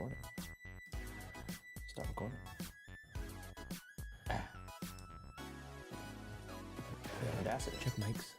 recording. Start recording. We have Audacity. Check mics.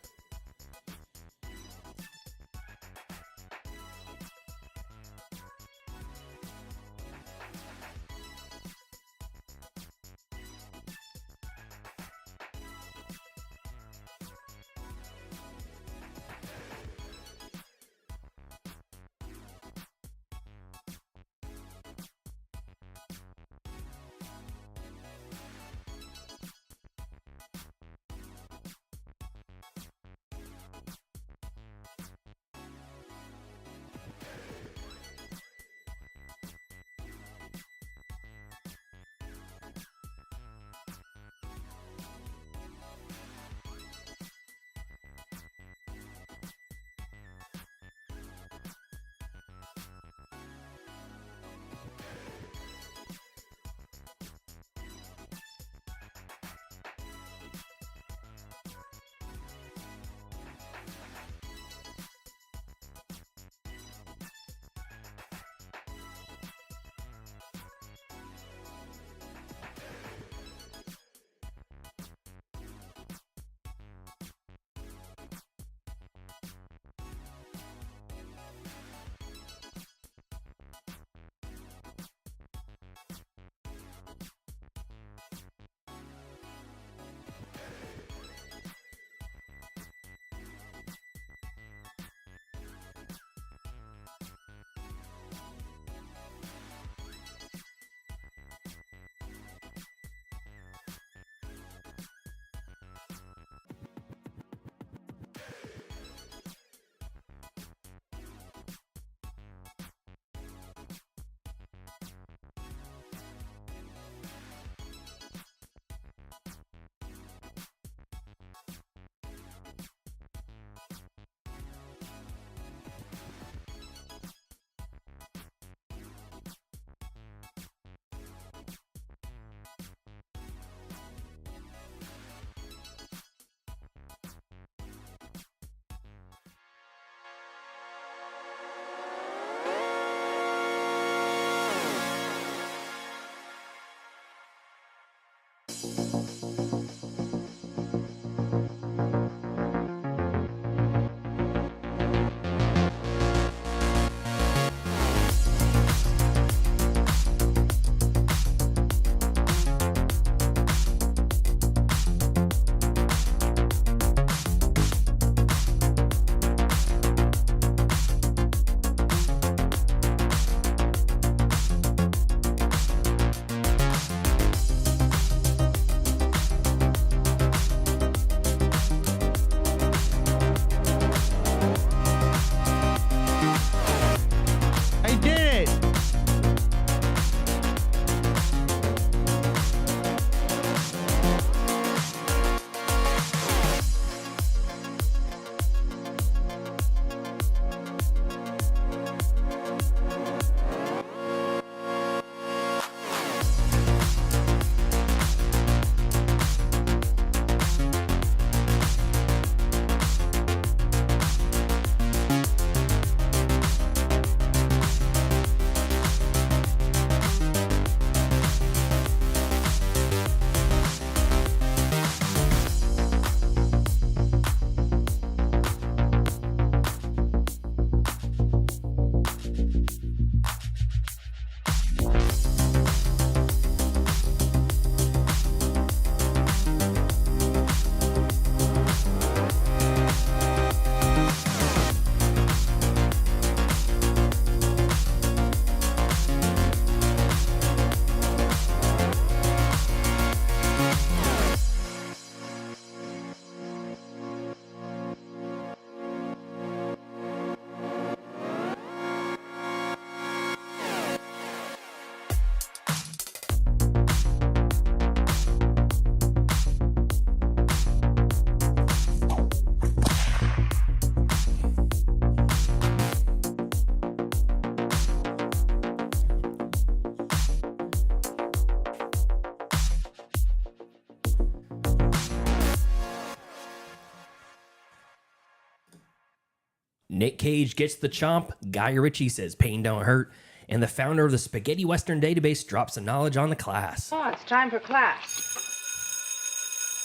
Nick Cage gets the chomp. Guy Ritchie says pain don't hurt. and the founder of the Spaghetti Western database drops some knowledge on the class. Oh, it's time for class.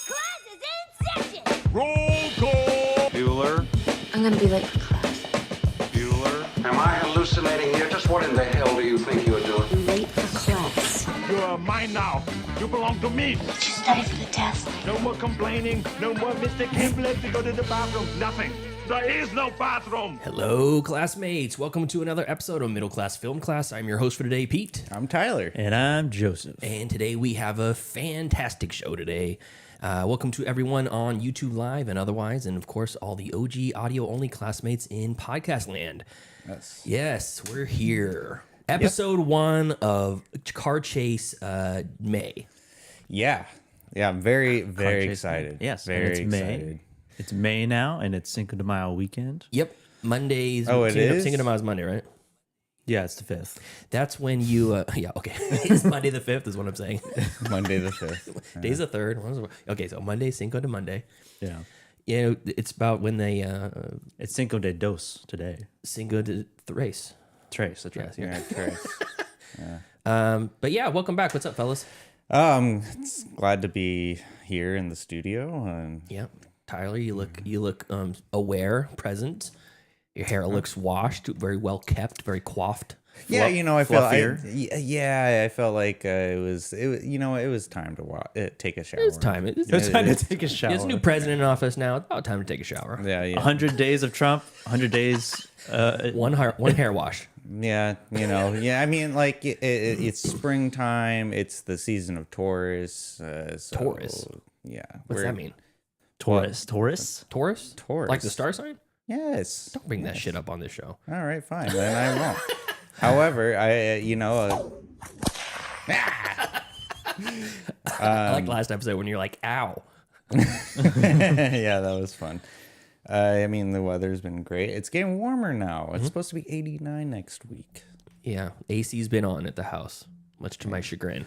Class is in session! Roll call. Bueller. I'm gonna be late for class. Bueller. Am I hallucinating here? Just what in the hell do you think you're doing? I'm late for class. You are mine now. You belong to me. Did you study for the test? No more complaining. No more Mr. Kimblett to go to the bathroom. Nothing. There is no bathroom. Hello, classmates. Welcome to another episode of Middle Class Film Class. I'm your host for today, Pete. I'm Tyler. And I'm Joseph. And today we have a fantastic show today. Welcome to everyone on YouTube Live and otherwise, and of course, all the OG audio-only classmates in podcast land. Yes, we're here. Episode 1 of Car Chase May. Yeah, I'm very excited. Yes, very and it's excited. May. It's May now, and it's Cinco de Mayo weekend. Yep, Monday's. Oh, it is? Cinco de Mayo's Monday, right? Yeah, it's the 5th. That's when you. Yeah, okay. It's Monday the 5th is what I'm saying. Monday the 5th. Day's the 3rd. Okay, so Monday, Cinco de Monday. Yeah. You know, it's about when they. It's Cinco de Dos today. Cinco de Tres. Trace, that's right. Yes, Yeah, Trace. But yeah, welcome back. What's up, fellas? It's glad to be here in the studio. And Yeah, Tyler, you look aware, present. Your hair looks washed, very well kept, very coiffed. yeah, I fluffier. felt like it was time to take a shower. It's time. It's time to take a shower. There's a new president in office now. It's about time to take a shower. Yeah. 100 days of Trump, 100 days. One hair wash. Yeah, yeah. I mean, like it's springtime. It's the season of Taurus. Taurus? Yeah. What's that mean? Taurus. Taurus? Taurus. Like the star sign? Yes. Don't bring that shit up on this show. All right, fine. Then I won't. However, I like last episode when you're like, ow. yeah, that was fun. I mean, the weather's been great. It's getting warmer now. It's supposed to be 89 next week. Yeah, AC's been on at the house, much to my chagrin.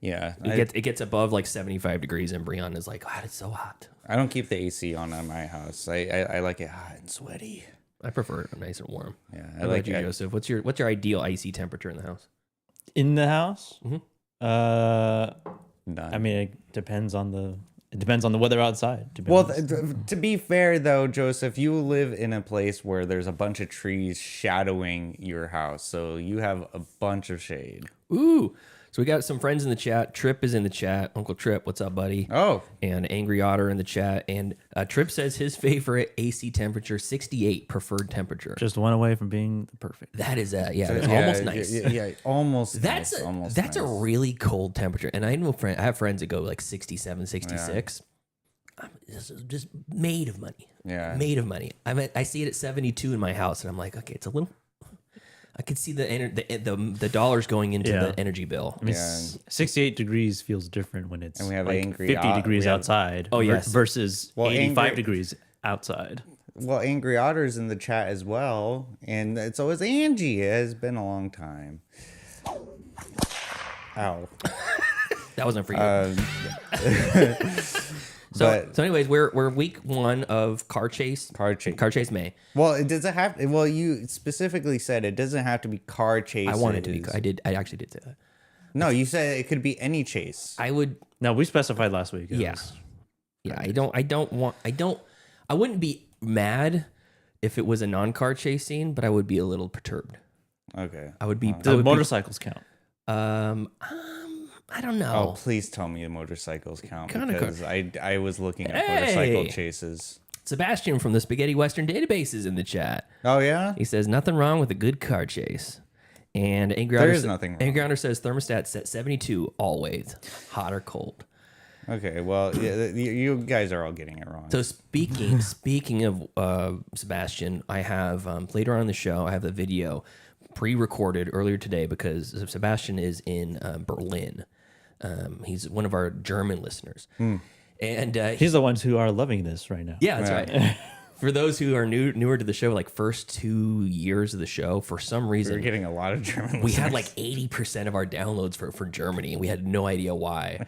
Yeah, It gets above like 75 degrees, and Brianna is like, God, it's so hot. I don't keep the AC on at my house. I like it hot and sweaty. I prefer it nice and warm. Yeah, How about you, Joseph? What's your ideal icy temperature in the house? In the house? Mhm. None. I mean, it depends on the weather outside. To be Well, honest. to be fair, though, Joseph, you live in a place where there's a bunch of trees shadowing your house, so you have a bunch of shade. Ooh. So we got some friends in the chat. Trip is in the chat. Uncle Trip, what's up, buddy? Oh. And Angry Otter in the chat. And Trip says his favorite AC temperature, 68 preferred temperature. Just one away from being perfect. That is that's almost nice. Yeah, almost. That's nice, almost that's a nice. really cold temperature. And I have friends that go like 67, 66. I'm just made of money. Yeah. Made of money. I see it at 72 in my house, and I'm like, okay, it's a little. I could see the dollars going into the energy bill. I mean, Yeah. 68 degrees feels different when it's And we have like angry 50 ot- degrees we have- outside. Oh, yes. Versus Well, 85 angry- degrees outside. Well, Angry Otter's in the chat as well, and so is Angie. It has been a long time. Ow. That wasn't for you. So anyways, we're week 1 of Car Chase May. Well, it doesn't have. Well, you specifically said it doesn't have to be car chase. I wanted to be. I actually did say that. No, you said it could be any chase. I would. No, we specified last week. It Yeah. was- Yeah. I wouldn't be mad if it was a non-car chase scene, but I would be a little perturbed. Okay. I would be. The motorcycles count. I don't know. Oh, please tell me the motorcycles count Kinda because I was looking at Hey! motorcycle chases. Sebastian from the Spaghetti Western database is in the chat. Oh yeah. He says nothing wrong with a good car chase. And Angry There Otter is nothing wrong. Angry Otter says thermostat set 72 always, hot or cold. Okay. Well, yeah, you guys are all getting it wrong. So speaking of Sebastian, I have later on in the show I have a video pre-recorded earlier today because Sebastian is in Berlin. He's one of our German listeners, and He's the ones who are loving this right now. yeah, that's right. For those who are newer to the show, like first 2 years of the show, for some We're reason getting a lot of German. we had listeners. like 80% of our downloads for Germany, and we had no idea why.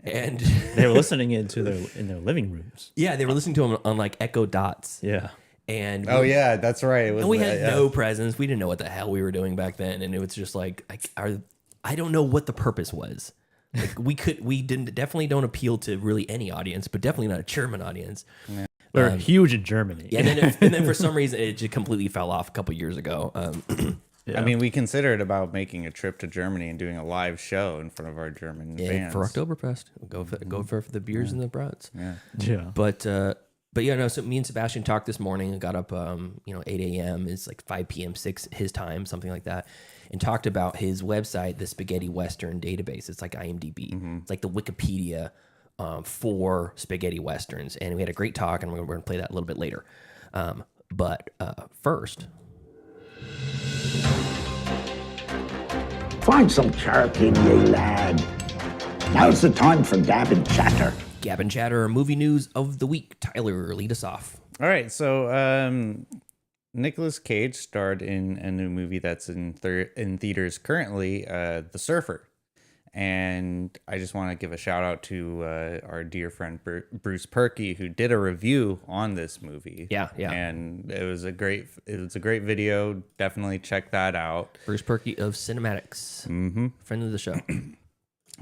And They were listening in their living rooms. yeah, they were listening to him on like Echo Dots. Yeah. And Oh yeah, that's right. It was and we the- had yeah. no presents. We didn't know what the hell we were doing back then, and it was just like I don't know what the purpose was. Like we definitely don't appeal to really any audience, but definitely not a German audience. We're huge in Germany. Yeah, and then for some reason it just completely fell off a couple years ago. I mean, we considered about making a trip to Germany and doing a live show in front of our German fans. For Oktoberfest, go for the beers and the brats. Yeah. But yeah, no. So me and Sebastian talked this morning and got up, 8 a.m. It's like 5 p.m. 6 his time, something like that, and talked about his website, the Spaghetti Western database. It's like IMDb. It's like the Wikipedia for spaghetti westerns, and we had a great talk, and we're going to play that a little bit later. But first, Find some character in ye, lad. Now's the time for gab and chatter. Gab and Chatter movie news of the week. Tyler, lead us off. All right, so Nicolas Cage starred in a new movie that's in theaters currently, The Surfer. And I just want to give a shout out to our dear friend Bruce Perky, who did a review on this movie. Yeah. And it was a great video. Definitely check that out. Bruce Perky of Cinematics, friend of the show.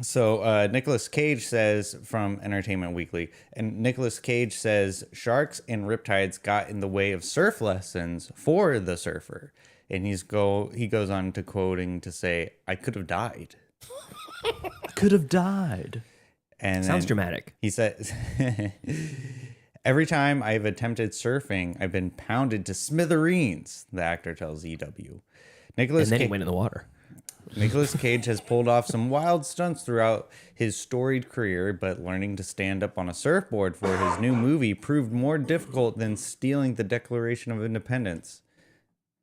So Nicolas Cage says from Entertainment Weekly, and Nicolas Cage says sharks and riptides got in the way of surf lessons for the surfer, and he goes on to quoting to say, "I could have died." Could have died. And Sounds then dramatic. He says, "Every time I've attempted surfing, I've been pounded to smithereens." The actor tells EW. And then he went in the water. Nicolas Cage has pulled off some wild stunts throughout his storied career, but learning to stand up on a surfboard for his new movie proved more difficult than stealing the Declaration of Independence.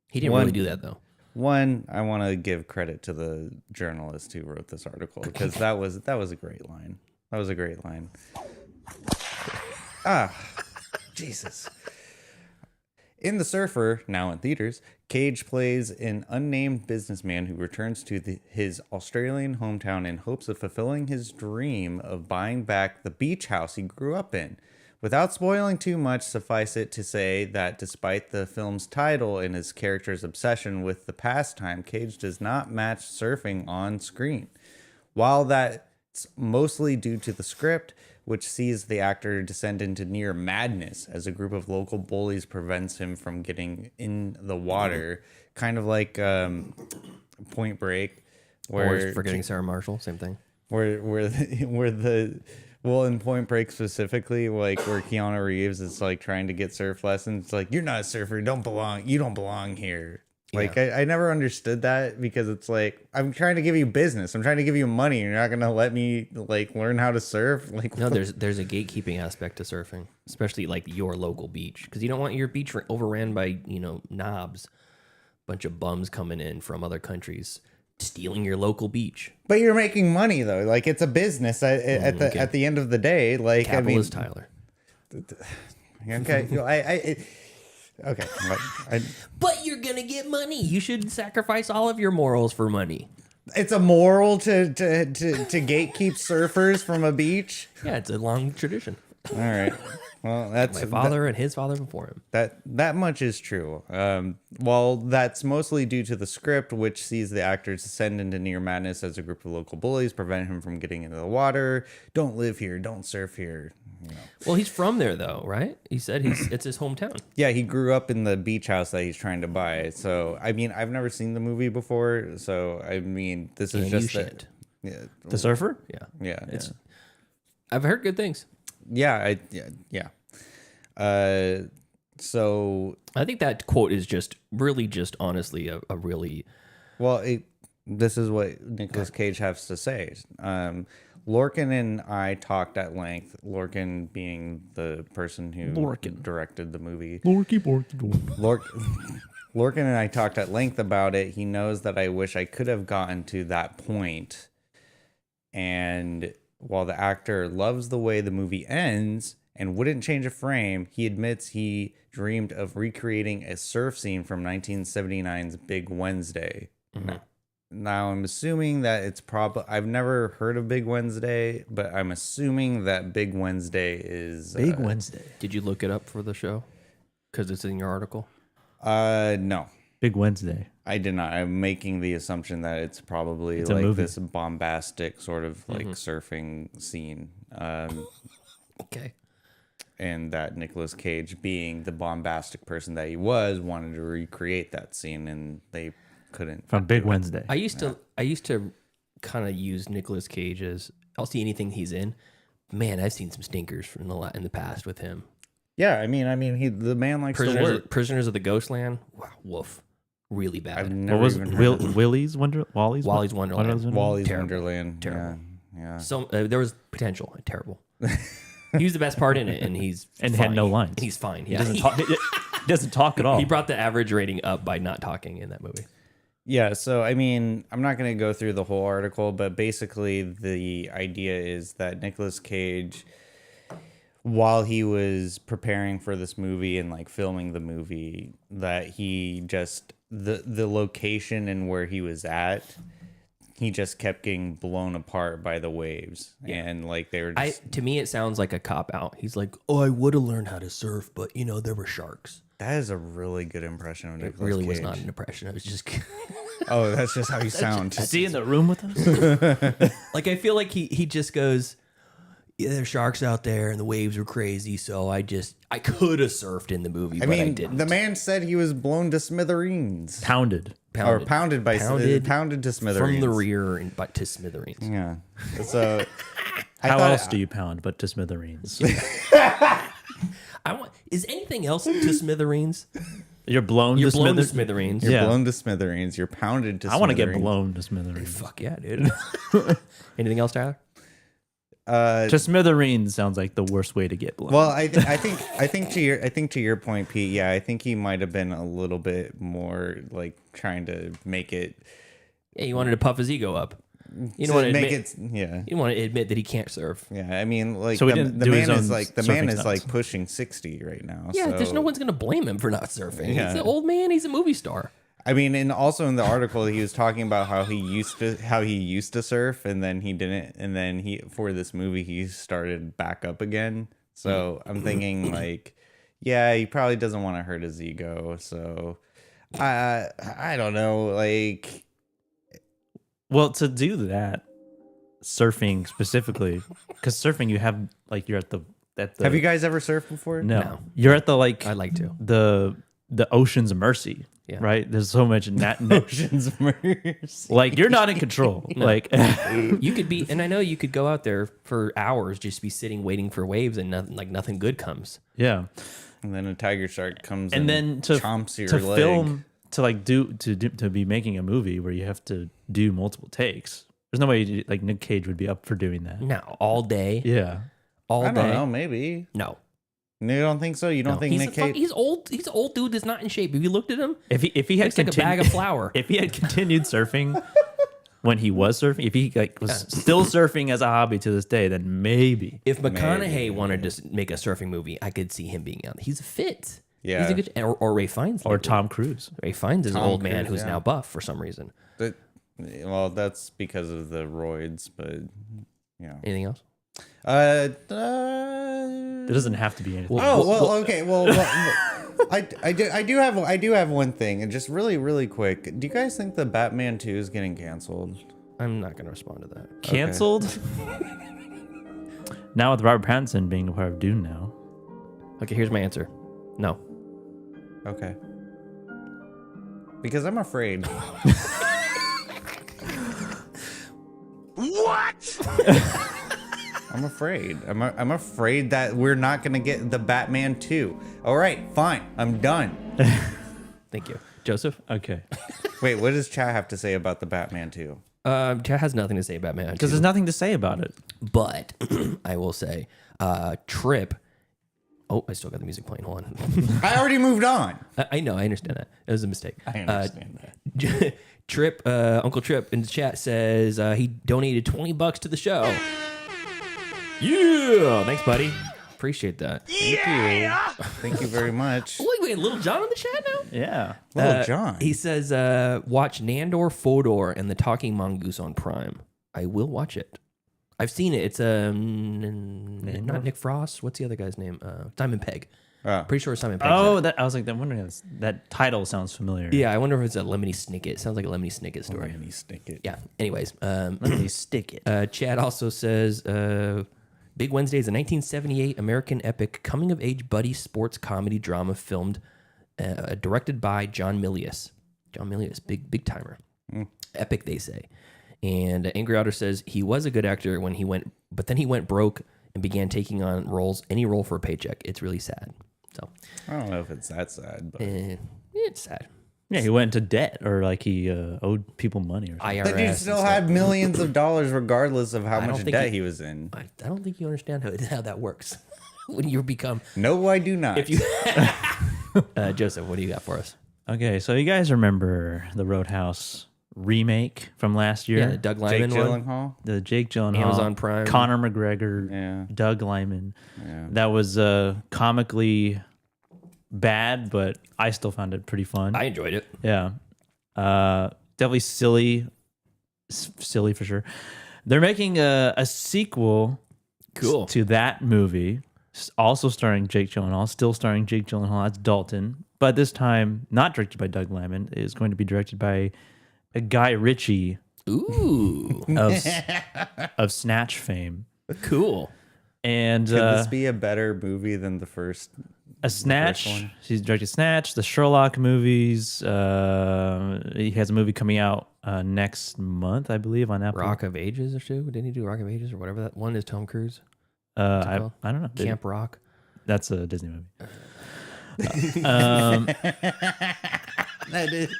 He didn't really do that, though. One, I want to give credit to the journalist who wrote this article, because that was a great line. That was a great line. Jesus. In The Surfer, now in theaters, Cage plays an unnamed businessman who returns to his Australian hometown in hopes of fulfilling his dream of buying back the beach house he grew up in. Without spoiling too much, suffice it to say that despite the film's title and his character's obsession with the pastime, Cage does not match surfing on screen. While that's mostly due to the script, which sees the actor descend into near madness as a group of local bullies prevents him from getting in the water, kind of like Point Break, Or Forgetting Sarah Marshall, same thing. Well, in Point Break specifically, like where Keanu Reeves is like trying to get surf lessons, it's like, you're not a surfer, you don't belong here. Like, I never understood that, because it's like, I'm trying to give you business. I'm trying to give you money. You're not going to let me like learn how to surf. Like, No, there's a gatekeeping aspect to surfing, especially like your local beach, because you don't want your beach overran by, knobs, bunch of bums coming in from other countries, stealing your local beach. But you're making money though. Like, it's a business at the end of the day. Like, Capitalist Tyler. Okay. Okay. But you're gonna get money. You should sacrifice all of your morals for money. It's a moral to gatekeep surfers from a beach. Yeah, it's a long tradition. All right. Well, that's My father and his father before him. That much is true. While that's mostly due to the script, which sees the actors descend into near madness as a group of local bullies prevent him from getting into the water. Don't live here. Don't surf here. Well, he's from there though, right? He said it's his hometown. Yeah, he grew up in the beach house that he's trying to buy. So, I mean, I've never seen the movie before. So, I mean, this is just yeah. The Surfer? Yeah. I've heard good things. Yeah. So I think that quote is just honestly a really well. This is what Nicolas Cage has to say. Lorcan and I talked at length. Lorcan being the person who directed the movie. Lorcan and I talked at length about it. He knows that I wish I could have gotten to that point. And while the actor loves the way the movie ends and wouldn't change a frame, he admits he dreamed of recreating a surf scene from 1979's Big Wednesday. Mm-hmm. Now, I'm assuming that it's probably... I've never heard of Big Wednesday, but I'm assuming that Big Wednesday is... Big Wednesday. Did you look it up for the show? Because it's in your article. No. Big Wednesday. I did not. I'm making the assumption that it's probably It's a like movie. this bombastic sort of like surfing scene. Okay. And that Nicolas Cage, being the bombastic person that he was, wanted to recreate that scene, and they couldn't. From Big Wednesday. I used to kind of use Nicolas Cage as I'll see anything he's in. Man, I've seen some stinkers from in the past with him. Yeah, I mean, the man likes to work. Prisoners of the Ghostland. Wow, woof, really bad. I've What never was even it? heard of Wally's Wonderland? Wally's Wonderland. Wally's Terrible. Wonderland. Terrible. Yeah. So there was potential. Terrible. He was the best part in it, and he's And fine. had no lines. And he's fine. He Yeah, doesn't talk. He doesn't talk at all. He brought the average rating up by not talking in that movie. Yeah, so I mean, I'm not going to go through the whole article, but basically the idea is that Nicolas Cage, while he was preparing for this movie and like filming the movie, that he just the location and where he was at, he just kept getting blown apart by the waves, and like they were just, To me, it sounds like a cop out. He's like, "Oh, I would have learned how to surf, but there were sharks." that is a really good impression of It Nicolas really Cage. was not an impression. I was just Oh, that's just how you sound. Is he in the room with us? like, I feel like he just goes, "Yeah, there's sharks out there, and the waves were crazy, so I could have surfed in the movie, I but I mean, didn't." the man said he was blown to smithereens. Pounded. Pounded to smithereens. from the rear and but to smithereens. Yeah. So How else do you pound but to smithereens? Is anything else to smithereens? You're blown You're to blown to smithereens. smithereens. You're Yeah. blown to smithereens. You're pounded to I smithereens. want to get blown to smithereens. Fuck yeah, dude. Anything else, Tyler? To smithereens sounds like the worst way to get blown. Well, I think to your point, Pete. Yeah, I think he might have been a little bit more like trying to make it. Yeah, you wanted to puff his ego up. You to don't want to make admit, it. Yeah. You want to admit that he can't surf. Yeah, I mean, like So he the didn't do his man own is like surfing stunts. pushing 60 right now. Yeah, so, there's no one's gonna blame him for not surfing. Yeah. He's an old man. He's a movie star. I mean, and also in the article, he was talking about how he used to surf, and then he didn't, and then for this movie he started back up again. So I'm thinking like, yeah, he probably doesn't want to hurt his ego. So I don't know, like, well, to do that, surfing specifically, because surfing you have like you're at the have you guys ever surfed before? no, you're at the like I'd like to. the ocean's mercy. Yeah. Right. There's so much Ocean's Mercy. like you're not in control. Like You could be, and I know you could go out there for hours, just be sitting waiting for waves, and nothing good comes. yeah. And then a tiger shark comes And then to chomps your to leg. film to like to be making a movie where you have to do multiple takes. There's no way like Nick Cage would be up for doing that. No, all day, Yeah. all I day. don't know, maybe. No, You don't think so? You don't no. think He's Nick Cage? he's old. He's an old dude that's not in shape. Have you looked at him? If he had Looks like a bag of flour. if he had continued surfing when he was surfing, if he like was still surfing as a hobby to this day, then maybe. If McConaughey wanted to make a surfing movie, I could see him being out. He's fit. Yeah. He's a good, or Ray Fiennes. Or maybe. Tom Cruise. Ray Fiennes is an Tom old man Cruise, who's yeah. now buff for some reason. Well, that's because of the roids, but yeah. Anything else? There doesn't have to be anything. Okay. Well, I do have one thing, and just really quick. Do you guys think the Batman 2 is getting canceled? I'm not going to respond to that. Canceled? Now with Robert Pattinson being a part of Dune now. Okay, here's my answer. No. Okay. Because I'm afraid. What? I'm afraid. I'm afraid that we're not gonna get the Batman 2. All right, fine. I'm done. Thank you. Joseph? Okay. Wait, what does Chad have to say about the Batman 2? Chad has nothing to say about Batman. Because there's nothing to say about it. But I will say, Trip. Oh, I still got the music playing. Hold on. I already moved on. I know. I understand that. It was a mistake. I understand that. Trip, Uncle Trip in the chat says he donated $20 to the show. Yeah. Thanks, buddy. Appreciate that. Thank you very much. Wait, Little John in the chat now? Yeah. Little John. He says, watch Nandor, Fodor, and the Talking Mongoose on Prime. I will watch it. I've seen it. It's not Nick Frost. What's the other guy's name? Simon Pegg. Oh. Pretty sure Simon Pegg's Oh, in it. I was like, I'm wondering that title sounds familiar. Yeah, I wonder if it's a Lemony Snicket. Sounds like a Lemony Snicket story. Lemony Snicket. Yeah. Anyways, Let me stick it. Chad also says, Big Wednesday is a 1978 American epic coming-of-age buddy sports comedy drama filmed, directed by John Milius. John Milius, big timer. Epic, they say. And Angry Otter says he was a good actor when he went, but then he went broke and began taking on any role for a paycheck. It's really sad. So I don't know if it's that sad, but it's sad. Yeah, he went into debt or like he owed people money or something. IRS. that dude and still stuff. had millions of dollars regardless of how I don't much think debt he was in. I don't think you understand how that works. When you become, No, I do not. if you, Joseph, what do you got for us? Okay, so you guys remember the Roadhouse remake from last year? Yeah, the Doug Jake Lyman one. Gyllenhaal? The Jake Gyllenhaal, Amazon Prime. Conor McGregor, Yeah. Doug Lyman. Yeah. That was comically bad, but I still found it pretty fun. I enjoyed it. Yeah. Definitely silly for sure. They're making a sequel Cool. to that movie, also starring Jake Gyllenhaal, still starring Jake Gyllenhaal as Dalton, but this time not directed by Doug Lyman. It is going to be directed by a Guy Ritchie Ooh, of Snatch fame. cool. And Could this be a better movie than the first? a Snatch. one? He's directed Snatch, the Sherlock movies. He has a movie coming out next month, I believe, on Apple. Rock of Ages or two? Didn't he do Rock of Ages or whatever that one is? Tom Cruise. I called? don't know. Camp Rock. That's a Disney movie. That is.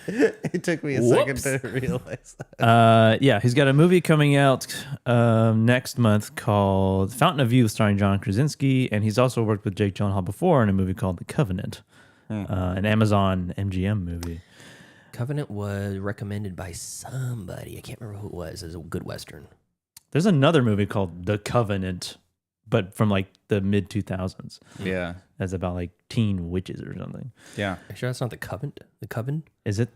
It took me a second to realize that. Yeah, he's got a movie coming out next month called Fountain of Youth, starring John Krasinski, and he's also worked with Jake Gyllenhaal before in a movie called The Covenant, an Amazon MGM movie. Covenant was recommended by somebody. I can't remember who it was. It was a good Western. There's another movie called The Covenant, but from like the mid 2000s. Yeah. That's about like teen witches or something. Yeah. Are you sure that's not the Covenant? The Coven? Is it?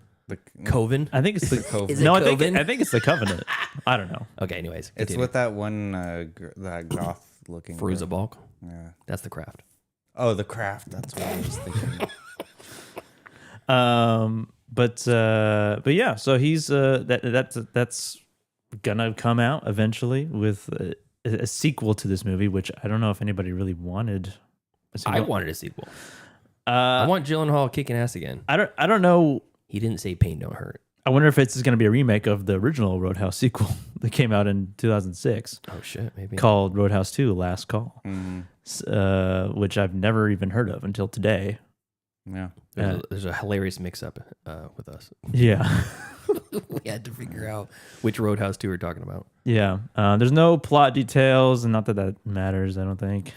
Coven? I think it's the Covenant. Is it No, Coven? I think it's The Covenant. I don't know. Okay, anyways. It's Continue. with that one, that goth looking. Fruza Balk. Yeah. That's the craft. Oh, The Craft. That's what I was thinking. But yeah, so he's that's gonna come out eventually with a sequel to this movie, which I don't know if anybody really wanted. I wanted a sequel. I want Gyllenhaal kicking ass again. I don't know. He didn't say pain don't hurt. I wonder if it's going to be a remake of the original Roadhouse sequel that came out in 2006 Oh shit, maybe. called Roadhouse 2: Last Call, which I've never even heard of until today. Yeah. There's a hilarious mix-up with us. Yeah. We had to figure out which Roadhouse 2 we're talking about. Yeah. There's no plot details, and not that that matters, I don't think.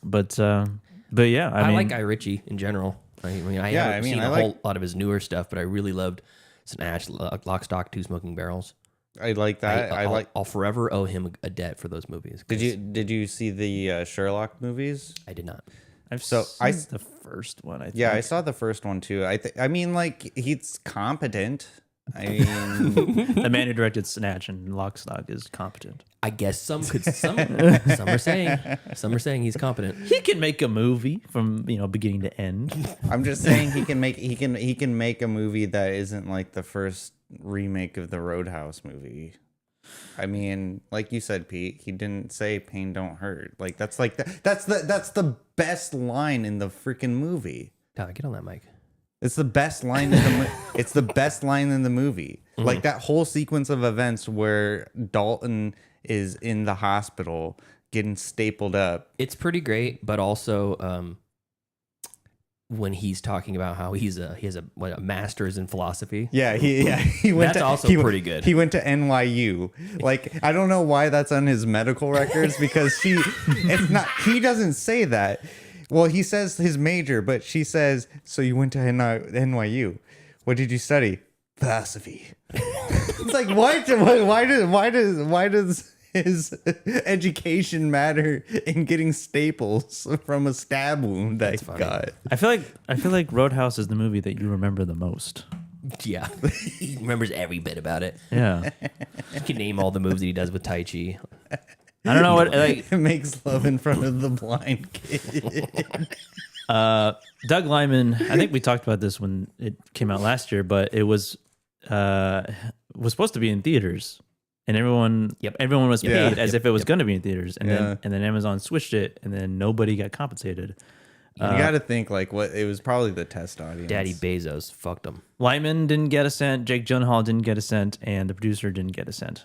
But yeah, I mean, like Guy Ritchie in general. I haven't seen a whole lot of his newer stuff, but I really loved Snatch, Lock, Stock, Two Smoking Barrels. I like that. I'll forever owe him a debt for those movies. Did you see the Sherlock movies? I did not. I've So seen the first one. I think. Yeah, I saw the first one too. I mean, like, he's competent. I mean, The man who directed Snatch and Lock, Stock is competent. I guess some are saying he's competent. He can make a movie from beginning to end. I'm just saying he can make a movie that isn't like the first remake of the Roadhouse movie. I mean, like you said, Pete, he didn't say "pain don't hurt." Like that's the best line in the freaking movie. Tyler, get on that mic. It's the best line in the it's the best line in the movie. Like that whole sequence of events where Dalton is in the hospital getting stapled up. It's pretty great, but also when he's talking about how he has a master's in philosophy. Yeah, he went. That's also pretty good. He went to NYU. Like, I don't know why that's on his medical records because it's not. He doesn't say that. Well, he says his major, but she says, "So you went to NYU? What did you study? Philosophy." It's like, why does his education matter in getting staples from a stab wound that he got? I feel like Roadhouse is the movie that you remember the most. Yeah, he remembers every bit about it. Yeah. You can name all the moves that he does with Tai Chi. I don't know what like makes love in front of the blind kid. Doug Liman. I think we talked about this when it came out last year, but it was supposed to be in theaters, and everyone was paid as if it was going to be in theaters, and then Amazon switched it, and then nobody got compensated. You got to think like what it was probably the test audience. Daddy Bezos fucked him. Lyman didn't get a cent. Jake Gyllenhaal didn't get a cent, and the producer didn't get a cent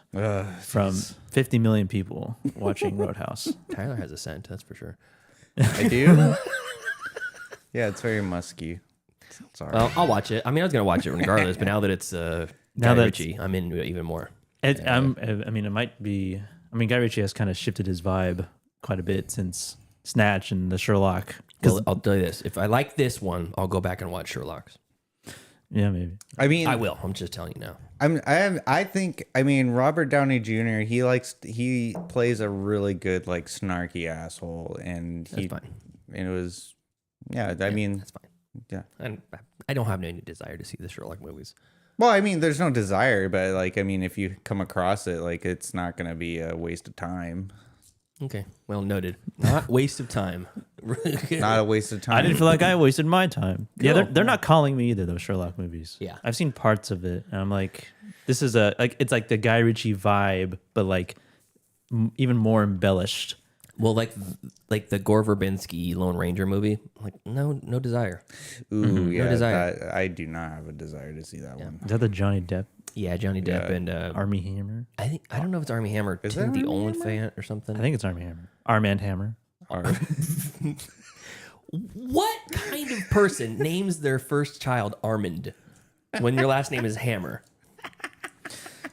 from 50 million people watching Roadhouse. Tyler has a scent, that's for sure. I do. Yeah, it's very musky. Sorry. Well, I'll watch it. I mean, I was gonna watch it regardless, but now that it's Guy Ritchie, I'm into it even more. It might be. I mean, Guy Ritchie has kind of shifted his vibe quite a bit since Snatch and the Sherlock. Well, I'll tell you this: if I like this one, I'll go back and watch Sherlock's. Yeah, maybe. I mean, I will. I'm just telling you now. I think Robert Downey Jr. He plays a really good like snarky asshole, and That's fine. And it was, yeah. I mean, that's fine. Yeah. And I don't have any desire to see the Sherlock movies. Well, I mean, there's no desire, but like, I mean, if you come across it, like, it's not going to be a waste of time. Okay, well noted. Not waste of time. Not a waste of time. I didn't feel like I wasted my time. Cool. Yeah, they're not calling me either, those Sherlock movies. Yeah. I've seen parts of it, and I'm like, this is it's like the Guy Ritchie vibe, but like even more embellished. Well, like the Gore Verbinski Lone Ranger movie, like no desire. Ooh, yeah, no desire. I do not have a desire to see that one. Is that the Johnny Depp? Yeah, Johnny Depp and Army Hammer? I don't know if it's Army Hammer. Is that Timothy Armie Olyphant or something. I think it's Army Hammer. Armand Hammer. What kind of person names their first child Armand when your last name is Hammer?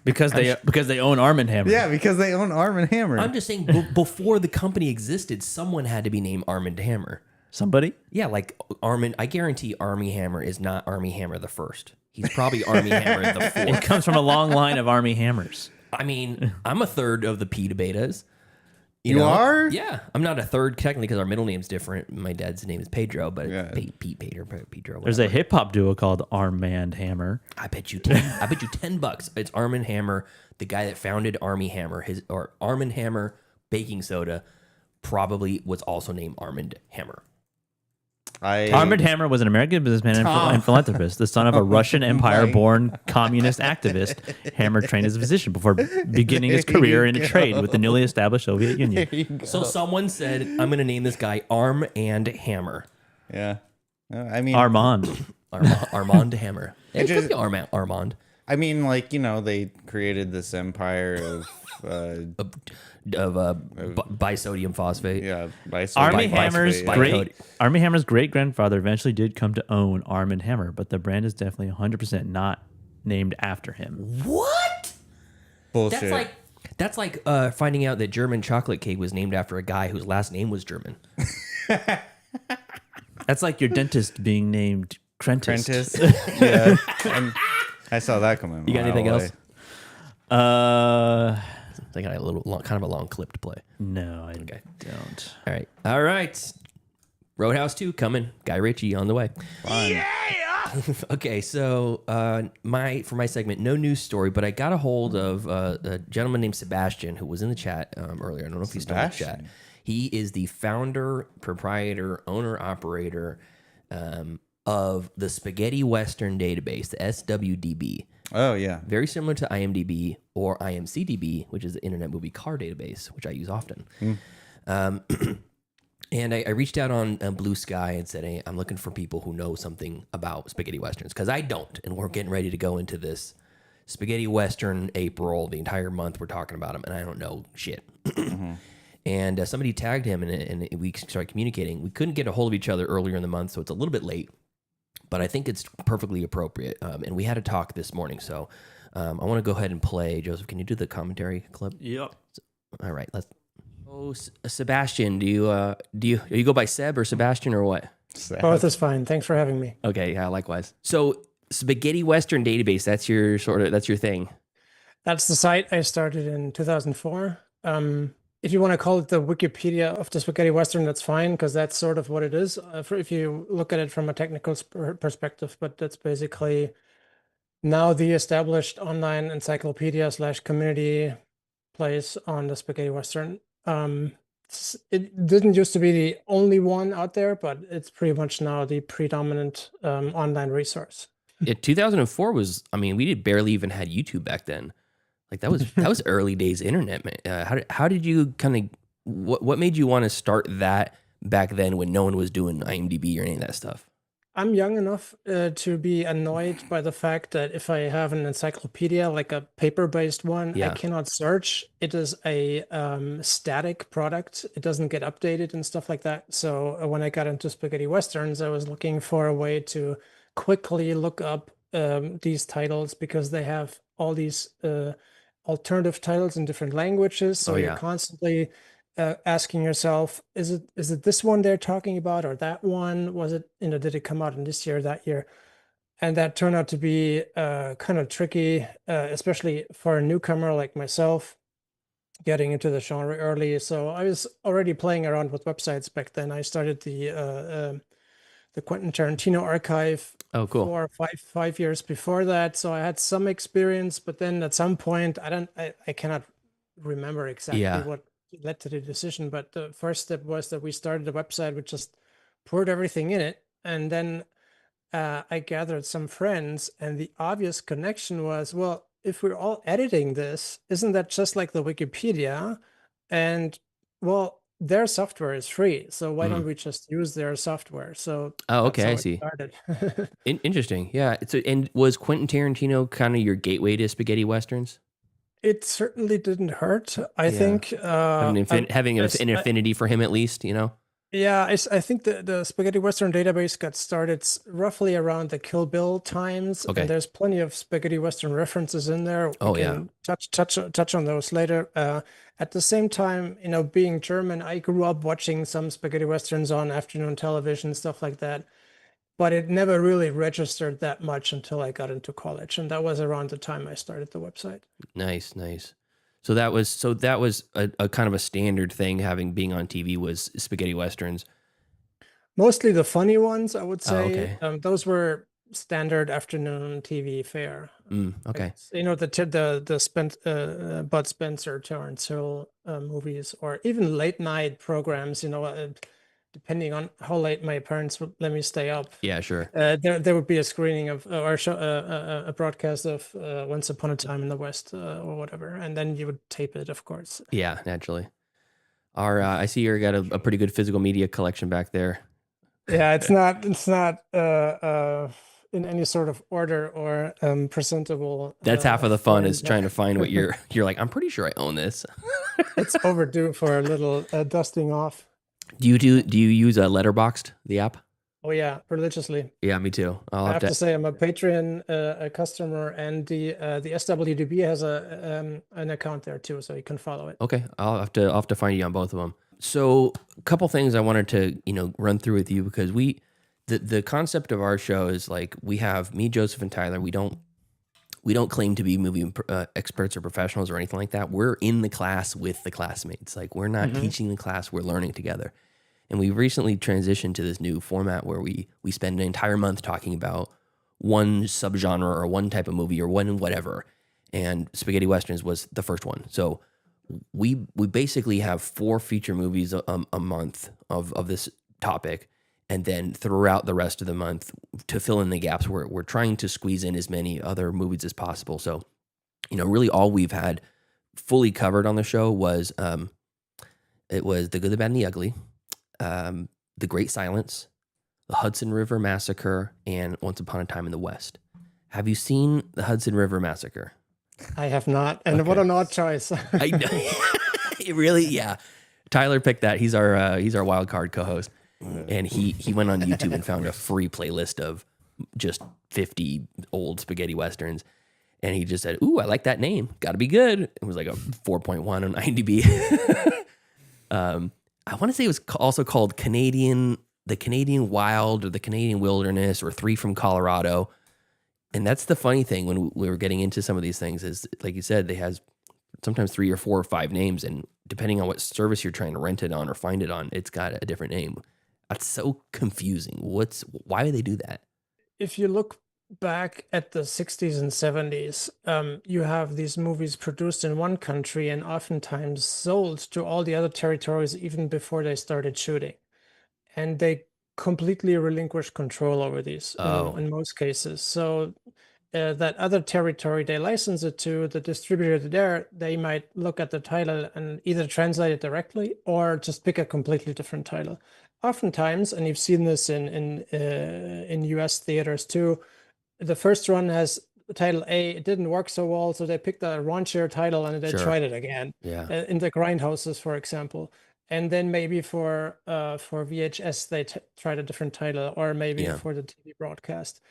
Because they own Armand Hammer. Yeah, because they own Arm and Hammer. I'm just saying, before the company existed, someone had to be named Armand Hammer. Somebody? Yeah, like Armand. I guarantee Armie Hammer is not Armie Hammer the first. He's probably Armie Hammer the It fourth. comes from a long line of Army Hammers. I mean, I'm a third of the P to betas. You are? Yeah, I'm not a third technically because our middle name's different. My dad's name is Pedro, but Yeah. Pete, Pedro. There's a whatever. hip hop duo called Armand Hammer. I bet you $10. It's Armand Hammer, the guy that founded Armie Hammer. Armand Hammer baking soda probably was also named Armand Hammer. Armand Hammer was an American businessman and philanthropist, the son of a Russian Empire-born communist activist. Hammer trained as a physician before beginning his career in a trade with the newly established Soviet Union. So someone said, I'm going to name this guy Arm and Hammer. Yeah. I mean, Armand. Armand Hammer. It just- could be Armand. I mean, like, you know, they created this empire of Bisodium phosphate. yeah, Army bisphosphate. Hammer's great grandfather eventually did come to own Armand Hammer, but the brand is definitely 100% not named after him. What? Bullshit. That's like finding out that German chocolate cake was named after a guy whose last name was German. That's like your dentist being named Crentist. Apprentice. Yeah. I saw that coming. You got anything else? I got a kind of a long clip to play. No, I don't. All right. Roadhouse 2 coming. Guy Ritchie on the way. Yeah! Okay, so for my segment, no news story, but I got a hold of a gentleman named Sebastian who was in the chat earlier. I don't know if he's still in the chat. He is the founder, proprietor, owner, operator of the Spaghetti Western database, the SWDb. Oh, yeah. Very similar to IMDb or IMCDB, which is the Internet Movie Car Database, which I use often. And I reached out on Blue Sky and said, hey, I'm looking for people who know something about spaghetti westerns, because I don't. And we're getting ready to go into this spaghetti western April, the entire month we're talking about them, and I don't know shit. And somebody tagged him, and we started communicating. We couldn't get a hold of each other earlier in the month, so it's a little bit late. But I think it's perfectly appropriate. And we had a talk this morning, so I want to go ahead and play. Joseph, can you do the commentary clip? Yep. All right, let's. Oh, Sebastian, do you go by Seb or Sebastian or what? Both is fine. Thanks for having me. Okay, yeah, likewise. So, Spaghetti Western Database, that's your thing. That's the site I started in 2004. If you want to call it the Wikipedia of the Spaghetti Western, that's fine, because that's sort of what it is. If you look at it from a technical perspective, but that's basically now the established online encyclopedia / community place on the Spaghetti Western. It didn't used to be the only one out there, but it's pretty much now the predominant online resource. Yeah, 2004 was, I mean, we barely even had YouTube back then. Like that was early days internet, man. How did you kind of, what made you want to start that back then when no one was doing IMDb or any of that stuff? I'm young enough to be annoyed by the fact that if I have an encyclopedia, like a paper-based one, Yeah. I cannot search. It is a static product. It doesn't get updated and stuff like that. So when I got into spaghetti westerns, I was looking for a way to quickly look up these titles because they have all these alternative titles in different languages. So Oh, you're yeah. constantly asking yourself, is it this one they're talking about or that one? Was it, did it come out in this year or that year? And that turned out to be kind of tricky, especially for a newcomer like myself, getting into the genre early. So I was already playing around with websites back then. I started the Quentin Tarantino archive. Oh, cool. 4 or 5 years before that. So I had some experience, but then at some point, I cannot remember exactly Yeah. what led to the decision. But the first step was that we started a website which just poured everything in it. And then I gathered some friends, and the obvious connection was, well, if we're all editing this, isn't that just like the Wikipedia? And well, their software is free, so why don't we just use their software? So Oh, that's okay, how I it see. started. Interesting. Yeah. So, and was Quentin Tarantino kind of your gateway to spaghetti westerns? It certainly didn't hurt. I Yeah. think Having an affinity for him, at least, you know? yeah, I think the Spaghetti Western database got started roughly around the Kill Bill times, Okay. and there's plenty of Spaghetti Western references in there. We Oh, yeah. can touch on those later. At the same time, being German, I grew up watching some Spaghetti Westerns on afternoon television, stuff like that. But it never really registered that much until I got into college, and that was around the time I started the website. Nice. So that was a kind of a standard thing, being on TV, was spaghetti westerns. Mostly the funny ones, I would Oh, say. okay. Those were standard afternoon TV fare. Okay. The Bud Spencer, Terrence Hill movies, or even late night programs. Depending on how late my parents would let me stay up. Yeah, sure. There would be a screening of or a broadcast of Once Upon a Time in the West or whatever, and then you would tape it, of course. Yeah, naturally. I see you got a pretty good physical media collection back there. Yeah, it's not in any sort of order or presentable. That's half of the fun, form. is trying to find what you're like, I'm pretty sure I own this. It's overdue for a little dusting off. Do you use a Letterboxd, the app? Oh yeah, religiously. Yeah, me too. I have to say I'm a Patreon a customer, and the SWDb has an account there too, so you can follow it. Okay, I'll have to find you on both of them. So, a couple things I wanted to run through with you, because the concept of our show is like, we have me, Joseph, and Tyler. We don't claim to be movie experts or professionals or anything like that. We're in the class with the classmates. Like, we're not teaching the class, we're learning together. And we recently transitioned to this new format where we spend an entire month talking about one subgenre or one type of movie or one whatever. And Spaghetti Westerns was the first one. So we basically have 4 feature movies a month of this topic. And then throughout the rest of the month, to fill in the gaps, we're trying to squeeze in as many other movies as possible. So, really all we've had fully covered on the show was it was The Good, the Bad, and the Ugly, The Great Silence, The Hudson River Massacre, and Once Upon a Time in the West. Have you seen The Hudson River Massacre? I have not, and what an odd choice. I know. It really, yeah. Tyler picked that. He's our wild card co-host, and he went on YouTube and found a free playlist of just 50 old spaghetti westerns, and he just said, "Ooh, I like that name. Got to be good." It was like a 4.1 on IMDb. I want to say it was also called the Canadian Wild, or the Canadian Wilderness, or Three from Colorado. And that's the funny thing when we were getting into some of these things, is, like you said, they has sometimes 3 or 4 or 5 names, and depending on what service you're trying to rent it on or find it on, it's got a different name. That's so confusing. Why do they do that? If you look back at the 60s and 70s, you have these movies produced in one country and oftentimes sold to all the other territories even before they started shooting. And they completely relinquish control over these Oh. in most cases. So that other territory they license it to, the distributor there, they might look at the title and either translate it directly or just pick a completely different title. Oftentimes, and you've seen this in US theaters too, the first run has title A, it didn't work so well, so they picked a raunchier title and they Sure. tried it again. Yeah. In the grindhouses, for example. And then maybe for VHS they tried a different title, or maybe Yeah. for the TV broadcast.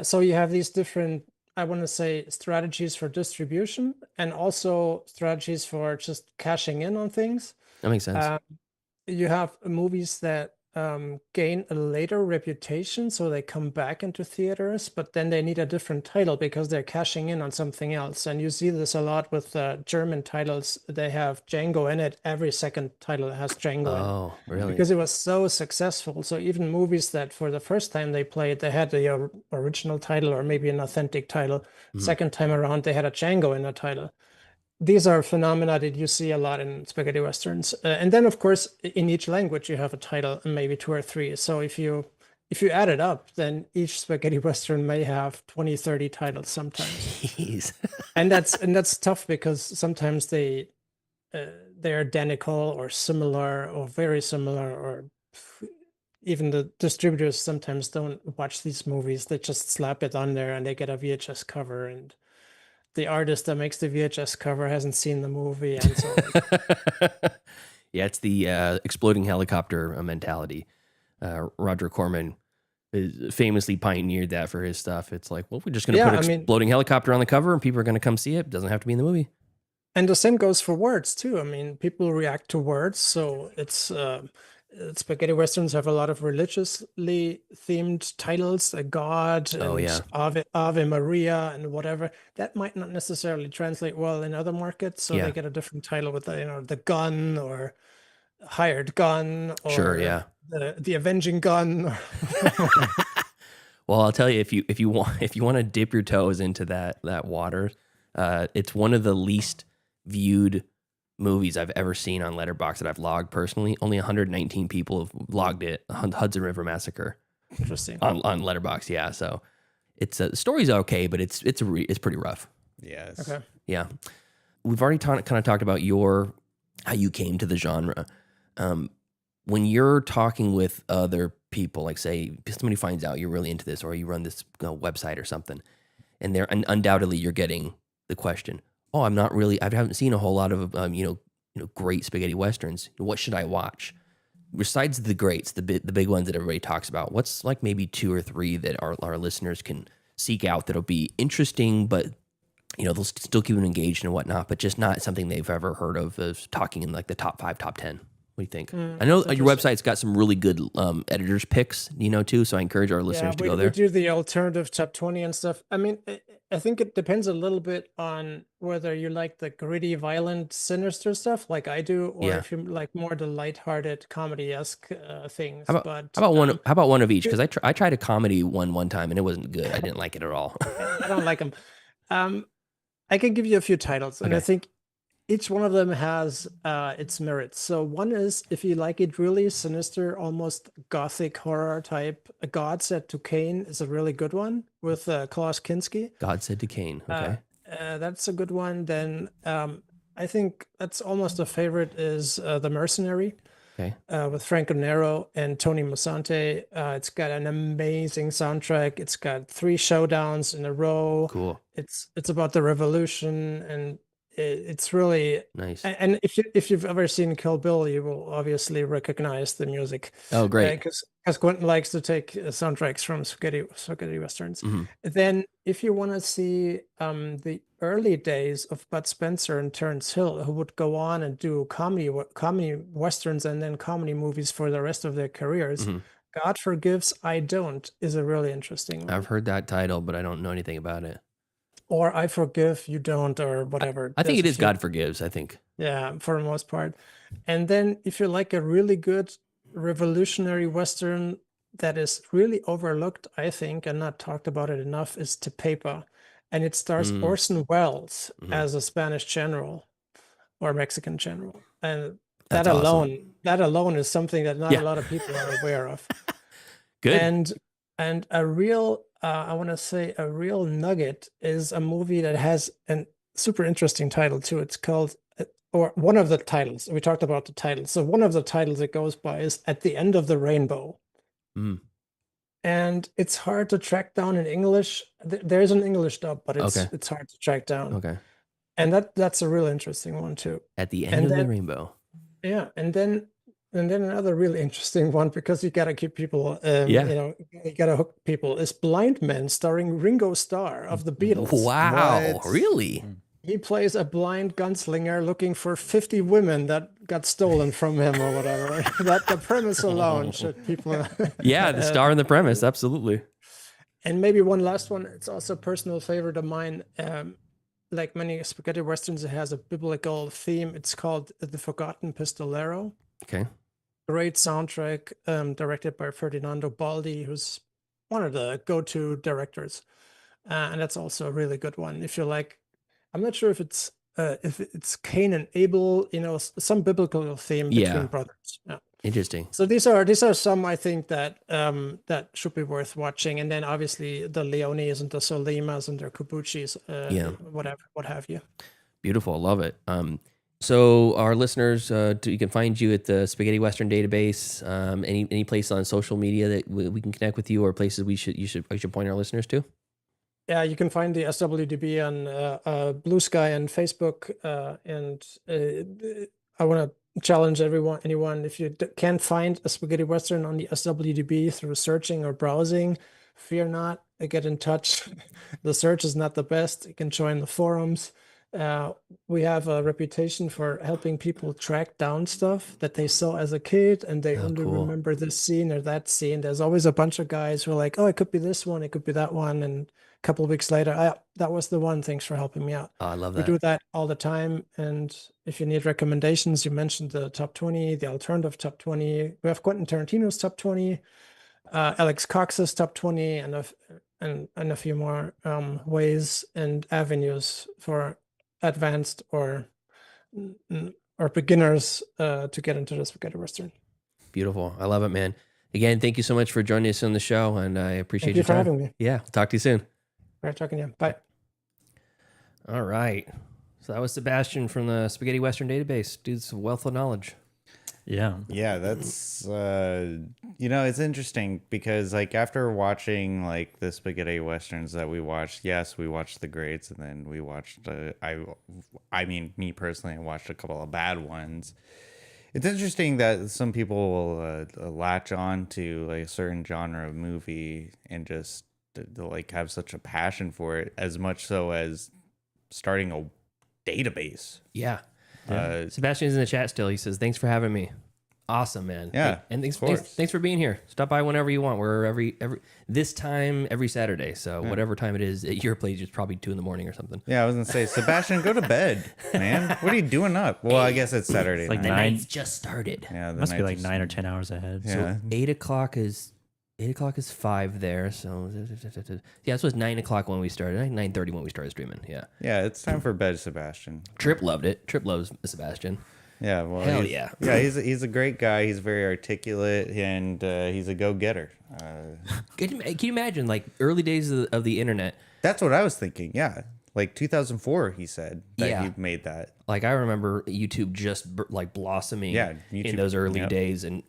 So you have these different, I want to say, strategies for distribution and also strategies for just cashing in on things. That makes sense. You have movies that gain a later reputation, so they come back into theaters, but then they need a different title because they're cashing in on something else. And you see this a lot with German titles. They have Django in it. Every second title has Django in it. Oh, really? Because it was so successful. So even movies that for the first time they played, they had the original title or maybe an authentic title. Second time around, they had a Django in the title. These are phenomena that you see a lot in spaghetti westerns, and then of course in each language you have a title, and maybe two or three. So if you add it up, then each spaghetti western may have 20, 30 titles sometimes. Jeez. and that's tough because sometimes they're identical or similar or very similar, or even the distributors sometimes don't watch these movies. They just slap it on there and they get a VHS cover, and the artist that makes the VHS cover hasn't seen the movie, and so Yeah, it's the exploding helicopter mentality. Roger Corman famously pioneered that for his stuff. It's like, well, we're just going to put an exploding helicopter on the cover and people are going to come see it. Doesn't have to be in the movie. And the same goes for words too. I mean, people react to words, so it's spaghetti westerns have a lot of religiously themed titles, a God and Ave Maria and whatever. That might not necessarily translate well in other markets, so they get a different title with the gun or hired gun or the avenging gun. Well, I'll tell you, if you want to dip your toes into that water, it's one of the least viewed movies I've ever seen on Letterboxd that I've logged personally. Only 119 people have logged it. Hudson River Massacre. Interesting. On Letterboxd, yeah. So it's the story's okay, but it's pretty rough. Yes. Okay. Yeah. We've already kind of talked about how you came to the genre. When you're talking with other people, like say somebody finds out you're really into this, or you run this website or something, and undoubtedly you're getting the question, oh, I haven't seen a whole lot of, great spaghetti westerns. What should I watch? Besides the greats, the big ones that everybody talks about, what's like maybe two or three that our listeners can seek out that'll be interesting, but, they'll still keep them engaged and whatnot, but just not something they've ever heard of as talking in like the top 5, top 10. What do you think? I know your website's got some really good editors picks, too. So I encourage our listeners to go there. We do the alternative top 20 and stuff. I mean, I think it depends a little bit on whether you like the gritty, violent, sinister stuff like I do, or if you like more the lighthearted, comedy-esque things. How about one of each? Because I tried a comedy one time and it wasn't good. I didn't like it at all. I don't like them. I can give you a few titles, and I think each one of them has its merits. So one is, if you like it really sinister, almost gothic horror type, God Said to Cain is a really good one with Klaus Kinski. God Said to Cain. Okay. That's a good one. Then I think that's almost a favorite is The Mercenary. Okay. With Franco Nero and Tony Musante. It's got an amazing soundtrack. It's got 3 showdowns in a row. Cool. It's about the revolution, and it's really nice. And if you've ever seen Kill Bill, you will obviously recognize the music. Oh, great! Because Quentin likes to take soundtracks from spaghetti westerns. Mm-hmm. Then, if you want to see the early days of Bud Spencer and Terrence Hill, who would go on and do comedy westerns and then comedy movies for the rest of their careers, God Forgives, I Don't is a really interesting one. I've heard that title, but I don't know anything about it. Or I Forgive, You Don't, or whatever. I think it is God Forgives, I think. Yeah, for the most part. And then if you like a really good revolutionary Western, that is really overlooked, I think, and not talked about it enough is To Paper. And it stars Orson Welles as a Spanish general or Mexican general. And That's that alone is something that not a lot of people are aware of. Good. And a real, I want to say a real nugget is a movie that has a super interesting title too. It's called, or one of the titles, we talked about the titles. So one of the titles it goes by is At the End of the Rainbow. And it's hard to track down in English. There's an English dub, but it's hard to track down. Okay. And that's a real interesting one too. At the End of the Rainbow. Yeah, and then another really interesting one, because you gotta keep people, you gotta hook people, is Blind Men, starring Ringo Starr of the Beatles. Wow, really? He plays a blind gunslinger looking for 50 women that got stolen from him or whatever. That the premise alone should people. Yeah, the star in the premise, absolutely. And maybe one last one. It's also a personal favorite of mine. Like many spaghetti westerns, it has a biblical theme. It's called The Forgotten Pistolero. Okay. Great soundtrack, directed by Ferdinando Baldi, who's one of the go-to directors, and that's also a really good one. If you like, I'm not sure if it's Cain and Abel, some biblical theme between brothers. Yeah. Interesting. So these are some, I think, that that should be worth watching, and then obviously the Leones and the Solimas and their Kabuchis, what have you. Beautiful, I love it. So our listeners, you can find you at the Spaghetti Western Database. Any place on social media that we can connect with you, or places I should point our listeners to? Yeah, you can find the SWDb on Blue Sky and Facebook. And I want to challenge anyone, if you can't find a spaghetti western on the SWDB through searching or browsing, fear not. Get in touch. The search is not the best. You can join the forums. We have a reputation for helping people track down stuff that they saw as a kid, and they only remember this scene or that scene. There's always a bunch of guys who are like, oh, it could be this one, it could be that one, and a couple of weeks later, that was the one. Thanks for helping me out. Oh, I love that. We do that all the time. And if you need recommendations, you mentioned the top 20, the alternative top 20. We have Quentin Tarantino's top 20, Alex Cox's top 20, and a few more ways and avenues for advanced or beginners to get into the spaghetti western. Beautiful. I love it, man. Again, thank you so much for joining us on the show, and I appreciate your time. Thank you for having me. Yeah, talk to you soon. All right, talking to you. Bye. All right. So that was Sebastian from the Spaghetti Western Database. Dude's a wealth of knowledge. Yeah. Yeah, that's it's interesting because like after watching like the spaghetti westerns that we watched, yes, we watched the greats, and then we watched I mean me personally, I watched a couple of bad ones. It's interesting that some people will latch on to like a certain genre of movie and just like have such a passion for it, as much so as starting a database. Yeah. Sebastian's in the chat still. He says, thanks for having me. Awesome, man. Yeah. And thanks for being here. Stop by whenever you want. We're every Saturday. So whatever time it is at your place, it's probably 2 a.m. or something. Yeah, I was gonna say, Sebastian, go to bed, man. What are you doing up? Well, I guess it's Saturday. Like The night. night's just started. Yeah, It must be like 9 or 10 hours ahead. Yeah. 8 o'clock is 5 there. So yeah, this was 9 o'clock when we started. 9:30 when we started streaming. Yeah. Yeah, it's time for bed, Sebastian. Trip loved it. Trip loves Sebastian. Yeah, well, Hell he's, yeah. Yeah, he's a great guy. He's very articulate, and he's a go-getter. Can you imagine like early days of the internet? That's what I was thinking. Yeah, like 2004, he said that he made that. Like I remember YouTube just like blossoming. Yeah, in those early yep. days, and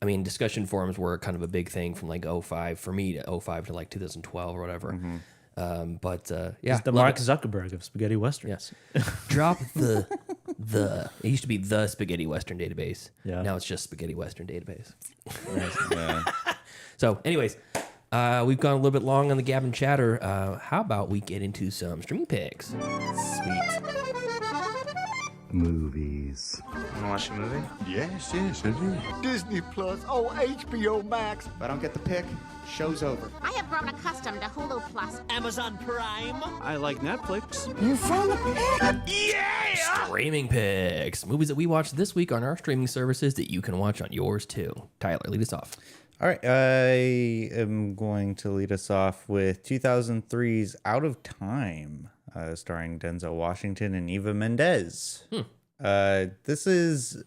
I mean discussion forums were kind of a big thing from like 05 for me to 05 to like 2012 or whatever. Mm-hmm. Yeah, It's the Mark Zuckerberg of spaghetti westerns. Yes. Drop the. It used to be the Spaghetti Western Database. Yeah. Now it's just Spaghetti Western Database. Yeah. So, anyways, we've gone a little bit long on the Gab and Chatter. How about we get into some streaming picks? Sweet. Movies. Wanna watch a movie? Yes, I do. Disney Plus. Oh, HBO Max. If I don't get the pick, show's over. I have grown accustomed to Hulu Plus. Amazon Prime. I like Netflix. You found the pick. Streaming picks. Movies that we watched this week on our streaming services that you can watch on yours too. Tyler, lead us off. All right, I am going to lead us off with 2003's Out of Time, starring Denzel Washington and Eva Mendes. This is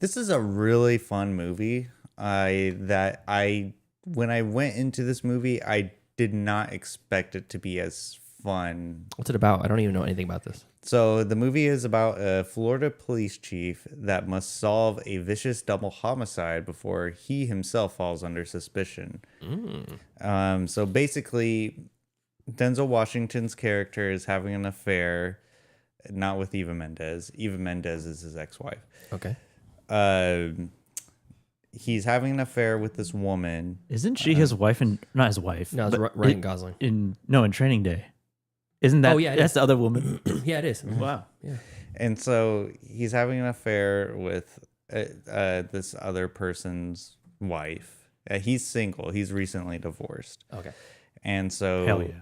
a really fun movie. When I went into this movie, I did not expect it to be as fun. What's it about? I don't even know anything about this. So the movie is about a Florida police chief that must solve a vicious double homicide before he himself falls under suspicion. So basically, Denzel Washington's character is having an affair, not with Eva Mendes. Eva Mendes is his ex-wife. Okay. He's having an affair with this woman. Isn't she his wife? And not his wife. No, it's but Ryan Gosling. In Training Day. Isn't that? Oh, yeah, it that's is. the other woman. Yeah, it is. Wow. Yeah. And so he's having an affair with this other person's wife. He's single. He's recently divorced. Okay. And so... Hell yeah.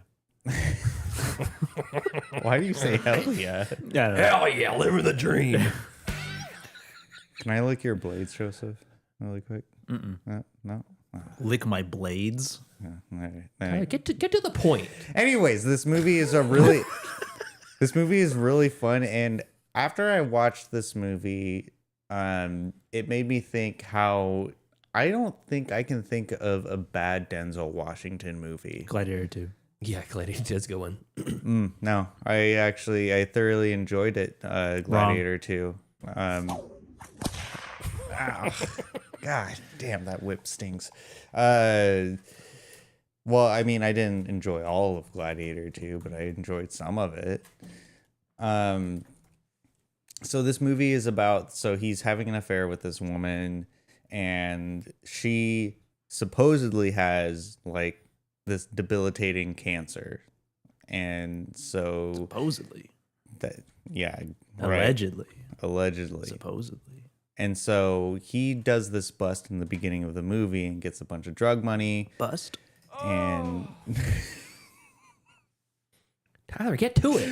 Why do you say hell yeah? Hell yeah, living the dream. Can I lick your blades, Joseph? Really quick? No? Lick my blades. All right. Get to the point. Anyways, this movie is really fun, and after I watched this movie, it made me think how I don't think I can think of a bad Denzel Washington movie. Gladiator 2. Yeah, Gladiator 2 is a good one. No, I thoroughly enjoyed it. Gladiator 2. Ow. God damn, that whip stings. Well, I mean, I didn't enjoy all of Gladiator 2, but I enjoyed some of it. So this movie is about, so he's having an affair with this woman, and she supposedly has like this debilitating cancer. And so Supposedly. Allegedly. Supposedly. And so he does this bust in the beginning of the movie and gets a bunch of drug money. Bust. And Tyler, get to it.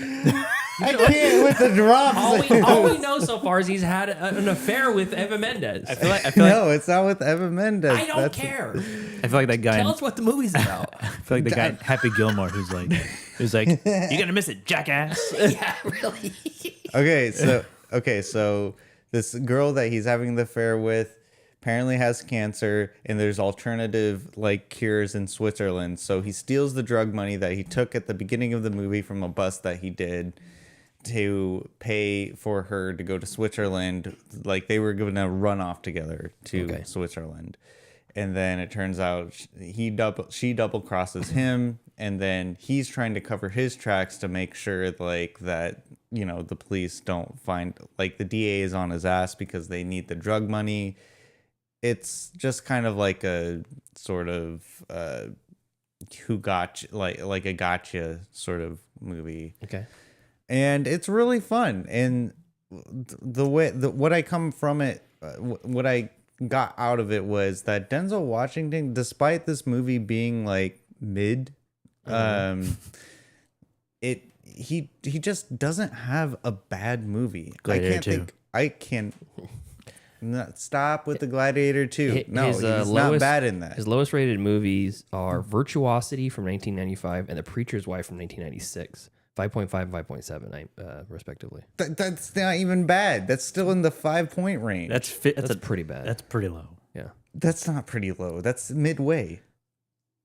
I can't with the drops. All we know so far is he's had an affair with Eva Mendes. I feel like No, it's not with Eva Mendes. I don't care. I feel like that guy. Tell us what the movie's about. I feel like the guy in Happy Gilmore who's like, you're gonna miss it, jackass. Yeah, really. Okay, so this girl that he's having the affair with apparently has cancer, and there's alternative like cures in Switzerland. So he steals the drug money that he took at the beginning of the movie from a bust that he did to pay for her to go to Switzerland. Like they were going to run off together to Switzerland. And then it turns out she double crosses him, and then he's trying to cover his tracks to make sure like that, you know, the police don't find, like the DA is on his ass because they need the drug money. It's just kind of like a sort of who got like a gotcha sort of movie. Okay. And it's really fun. And what I come from it, what I got out of it was that Denzel Washington, despite this movie being like mid, he just doesn't have a bad movie. I can't stop with the Gladiator 2. No, he's not bad in that. His lowest rated movies are Virtuosity from 1995 and The Preacher's Wife from 1996. 5.5 and 5.7, respectively. That's not even bad. That's still in the 5-point range. That's pretty bad. That's pretty low. Yeah. That's not pretty low. That's midway.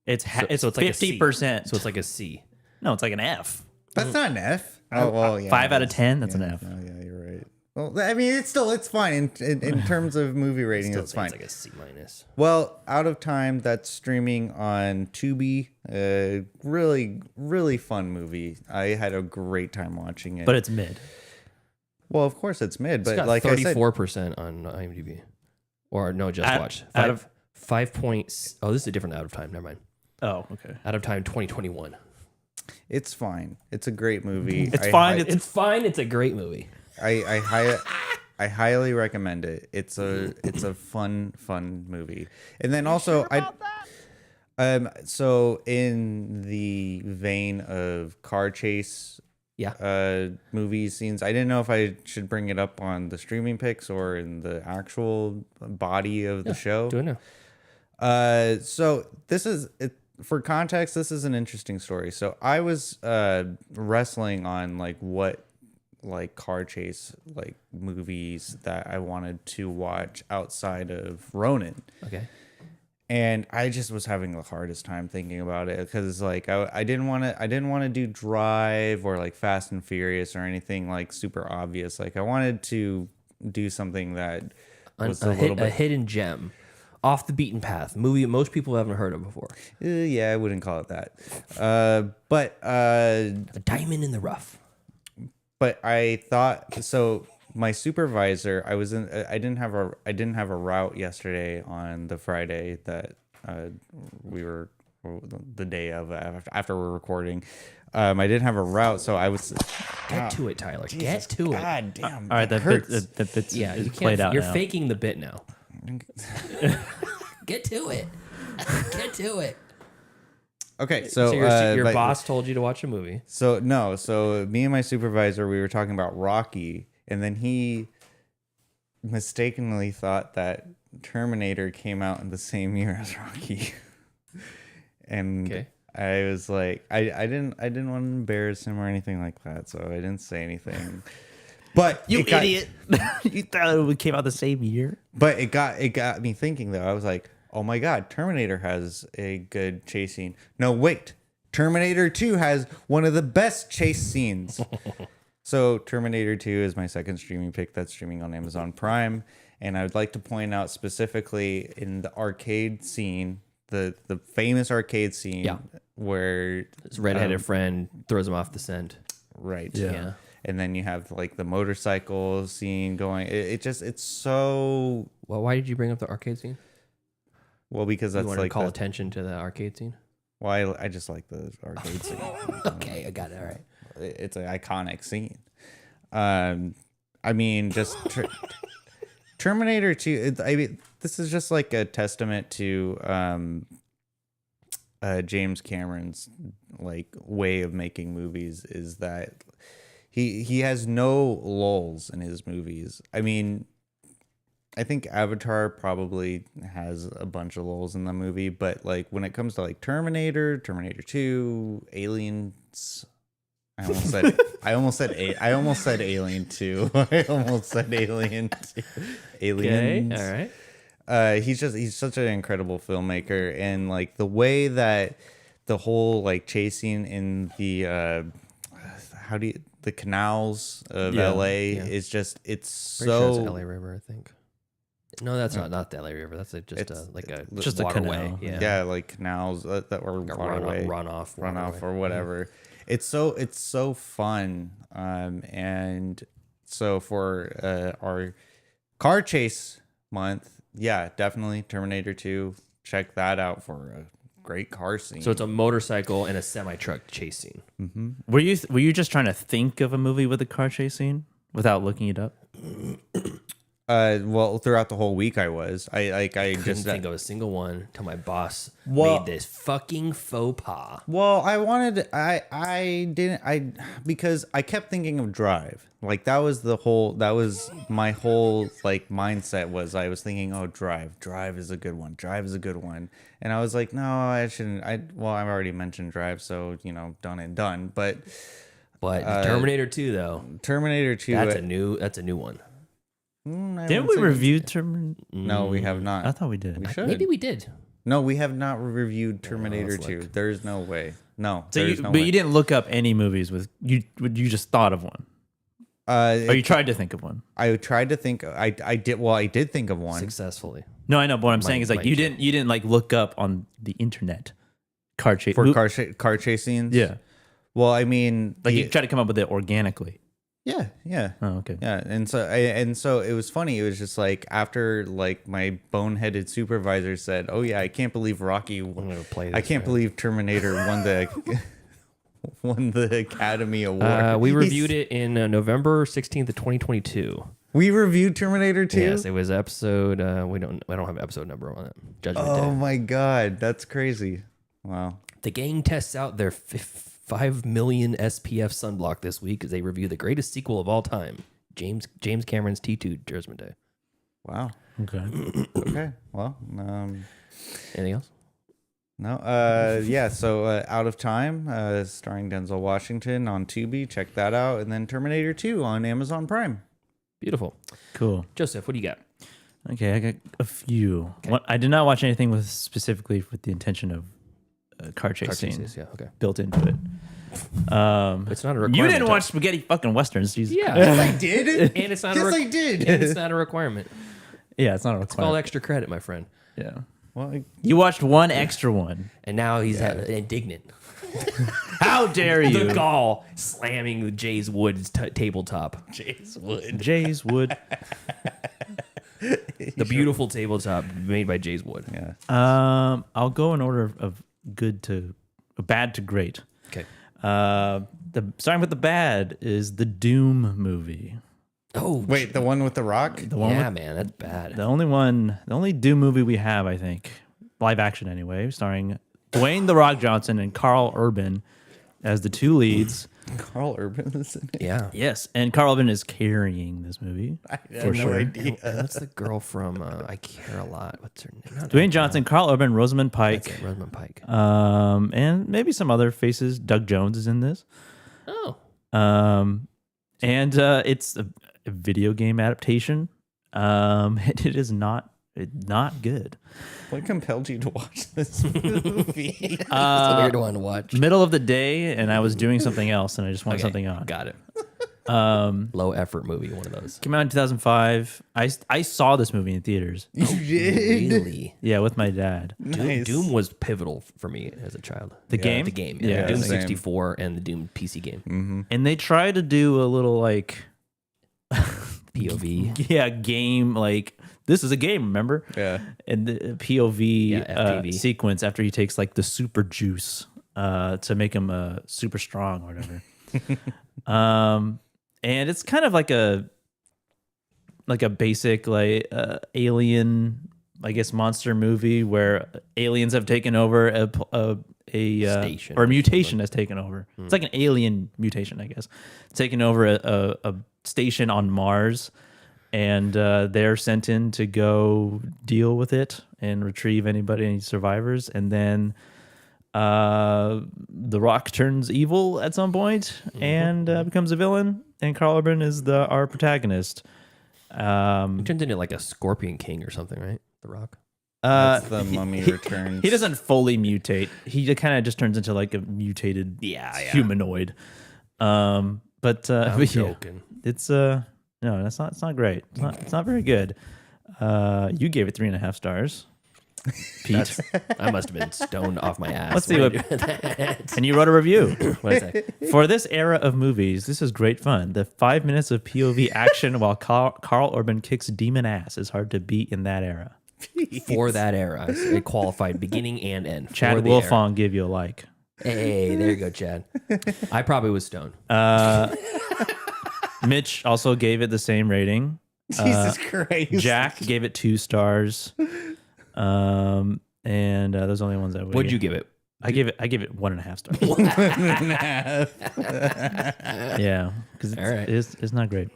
It's so it's like 50%. So it's like a C. No, it's like an F. That's not an F. Oh well, yeah. 5 out of 10. That's an F. Oh yeah, you're right. Well, I mean, it's fine in terms of movie rating. It's fine. It's like a C minus. Well, Out of Time, that's streaming on Tubi. Really, really fun movie. I had a great time watching it. But it's mid. Well, of course it's mid. It's But got like 34% on IMDb, or no, Just Watch. Out of 5 points. Oh, this is a different Out of Time. Never mind. Oh, okay. Out of Time 2021. it's fine. It's a great movie. It's fine. It's fine. It's a great movie. I highly recommend it. It's a fun movie. And then also so in the vein of car chase movie scenes, I didn't know if I should bring it up on the streaming picks or in the actual body of the show. Do it now. So this is it, for context. This is an interesting story. So I was wrestling on like what like car chase like movies that I wanted to watch outside of Ronin. Okay. And I just was having the hardest time thinking about it because like I didn't want to do Drive or like Fast and Furious or anything like super obvious. Like I wanted to do something that was a hidden gem, off the beaten path, movie that most people haven't heard of before. Yeah, I wouldn't call it that. But a diamond in the rough. But I thought so. My supervisor, I didn't have a route yesterday on the Friday that we were the day of after we're recording. I didn't have a route, so I was get to it, Tyler. Get to it. God damn. All right, that bit's yeah, you played out. You're now. faking the bit now. Get to it. Get to it. Okay, so your boss told you to watch a movie. So me and my supervisor, we were talking about Rocky. And then he mistakenly thought that Terminator came out in the same year as Rocky. And okay. I was like, I didn't want to embarrass him or anything like that, so I didn't say anything. But you idiot! You thought it came out the same year. But it got me thinking though. I was like, oh my god, Terminator has a good chase scene. No, wait, Terminator 2 has one of the best chase scenes. So Terminator 2 is my second streaming pick that's streaming on Amazon Prime. And I would like to point out specifically in the arcade scene, the famous arcade scene where his redheaded friend throws him off the scent. Right. Yeah. And then you have like the motorcycle scene going. It's so... Well, why did you bring up the arcade scene? Well, because that's you wanted like... to call attention to the arcade scene? Well, I just like the arcade scene. Okay, I got it. All right. It's an iconic scene. I mean, just Terminator 2. I mean, this is just like a testament to James Cameron's like way of making movies. Is that he has no lulls in his movies. I mean, I think Avatar probably has a bunch of lulls in the movie, but like when it comes to like Terminator 2, Aliens. I almost said Alien 2. I almost said Alien 2. Aliens. Okay, all right. He's such an incredible filmmaker, and like the way that the whole like chasing in the the canals of LA is just it's Pretty sure so it's LA River, I think. No, that's not the LA River. That's just a waterway. Canal. Yeah, like canals that were waterway, runoff or whatever. Yeah. It's so fun, and so for our car chase month, yeah, definitely Terminator 2. Check that out for a great car scene. So it's a motorcycle and a semi truck chase scene. Mm-hmm. Were you just trying to think of a movie with a car chase scene without looking it up? Well, throughout the whole week, I couldn't just think of a single one until my boss made this fucking faux pas. Well, because I kept thinking of Drive. Like that was my whole like mindset was I was thinking, oh, Drive is a good one. And I was like, no, I shouldn't. I've already mentioned Drive, so done and done. But Terminator 2 though. Terminator 2. That's a new one. Didn't we review Terminator? No, we have not. I thought we did. We should. Maybe we did. No, we have not reviewed Terminator 2. Look. There's no way. No. So you didn't look up any movies with you. You just thought of one. Or you tried to think of one. I tried to think. I did. Well, I did think of one successfully. No, I know. But what I'm saying is like you didn't like look up on the internet car chase for car chase scenes. Yeah. Well, I mean, like you try to come up with it organically. Yeah. Oh, okay. Yeah, and so it was funny. It was just like after like my boneheaded supervisor said, "Oh yeah, I can't believe Rocky. I can't believe Terminator won the Academy Award." We reviewed it in November 16th of 2022. We reviewed Terminator 2. Yes, it was episode. I don't have an episode number on it. Judgment Day. Oh my god, that's crazy! Wow. The gang tests out their 5 million SPF sunblock this week as they review the greatest sequel of all time, James Cameron's T2 Judgment Day. Wow. Okay. Okay. Well, Anything else? No. Yeah. So Out of Time, starring Denzel Washington on Tubi. Check that out. And then Terminator 2 on Amazon Prime. Beautiful. Cool. Joseph, what do you got? Okay, I got a few. I did not watch anything specifically with the intention of car chase scene Yeah, okay. built into it. It's not a requirement. You didn't watch spaghetti fucking westerns, Jesus. Yeah. Yes, I did. And it's not Yes, I did. And it's not a requirement. Yeah, it's not a It's called requirement. extra credit, my friend. Yeah. Well, You watched one extra one. And now he's indignant. How dare The you? gall slamming Jay's Wood's tabletop. Jay's Wood. Jay's Wood. The beautiful tabletop made by Jay's Wood. Yeah. I'll go in order of bad to great. Okay. Starting with the bad is the Doom movie. Oh, Wait, the one with The Rock? The one yeah, with, man, that's bad. the only Doom movie we have, I think, live action anyway, starring Dwayne "The Rock" Johnson and Carl Urban as the two leads. Carl Urban is in it. Yeah. Yes, and Carl Urban is carrying this movie. I have no idea. What's the girl from I Care a Lot? What's her name? Not Dwayne Johnson, Carl Urban, Rosamund That's Pike, it, Rosamund Pike. and maybe some other faces. Doug Jones is in this. Oh. And it's a video game adaptation. It is not good. What compelled you to watch this movie? It's a weird one to watch. Middle of the day, and I was doing something else, and I just wanted something on. Got it. Low effort movie, one of those. Came out in 2005. I saw this movie in theaters. You did? Really? Yeah, with my dad. Nice. Doom was pivotal for me as a child. The game? The game. Yeah, Yeah. Doom same. 64 and the Doom PC game. And they tried to do a little like POV. yeah, game like this is a game, remember? Yeah. And the POV Yeah, FPV. sequence after he takes like the super juice to make him super strong or whatever. And it's kind of like a basic like alien, I guess, monster movie where aliens have taken over a Station or a mutation has taken over. It's like an alien mutation, I guess, taken over a station on Mars, and they're sent in to go deal with it and retrieve any survivors. And then The Rock turns evil at some point and becomes a villain. And Carl Urban is our protagonist. He turns into like a Scorpion King or something, right? The Rock. That's the Mummy Returns. He doesn't fully mutate. He kind of just turns into like a mutated humanoid. I'm But yeah, joking. it's no, that's not. It's not great. It's not very good. You gave it 3.5 stars, Pete. I must have been stoned off my ass. Let's see when what- I did that. And you wrote a review. What is that? For this era of movies, this is great fun. The 5 minutes of POV action while Carl Urban kicks demon ass is hard to beat in that era. For that era, it qualified beginning and end. Chad For the era. Wilfong give you a like. Hey, there you go, Chad. I probably was stoned. Mitch also gave it the same rating. Jesus Christ. Jack gave it 2 stars. And those are the only ones I would. What'd you give it? I gave it 1.5 stars. Yeah, because All right. it's not great.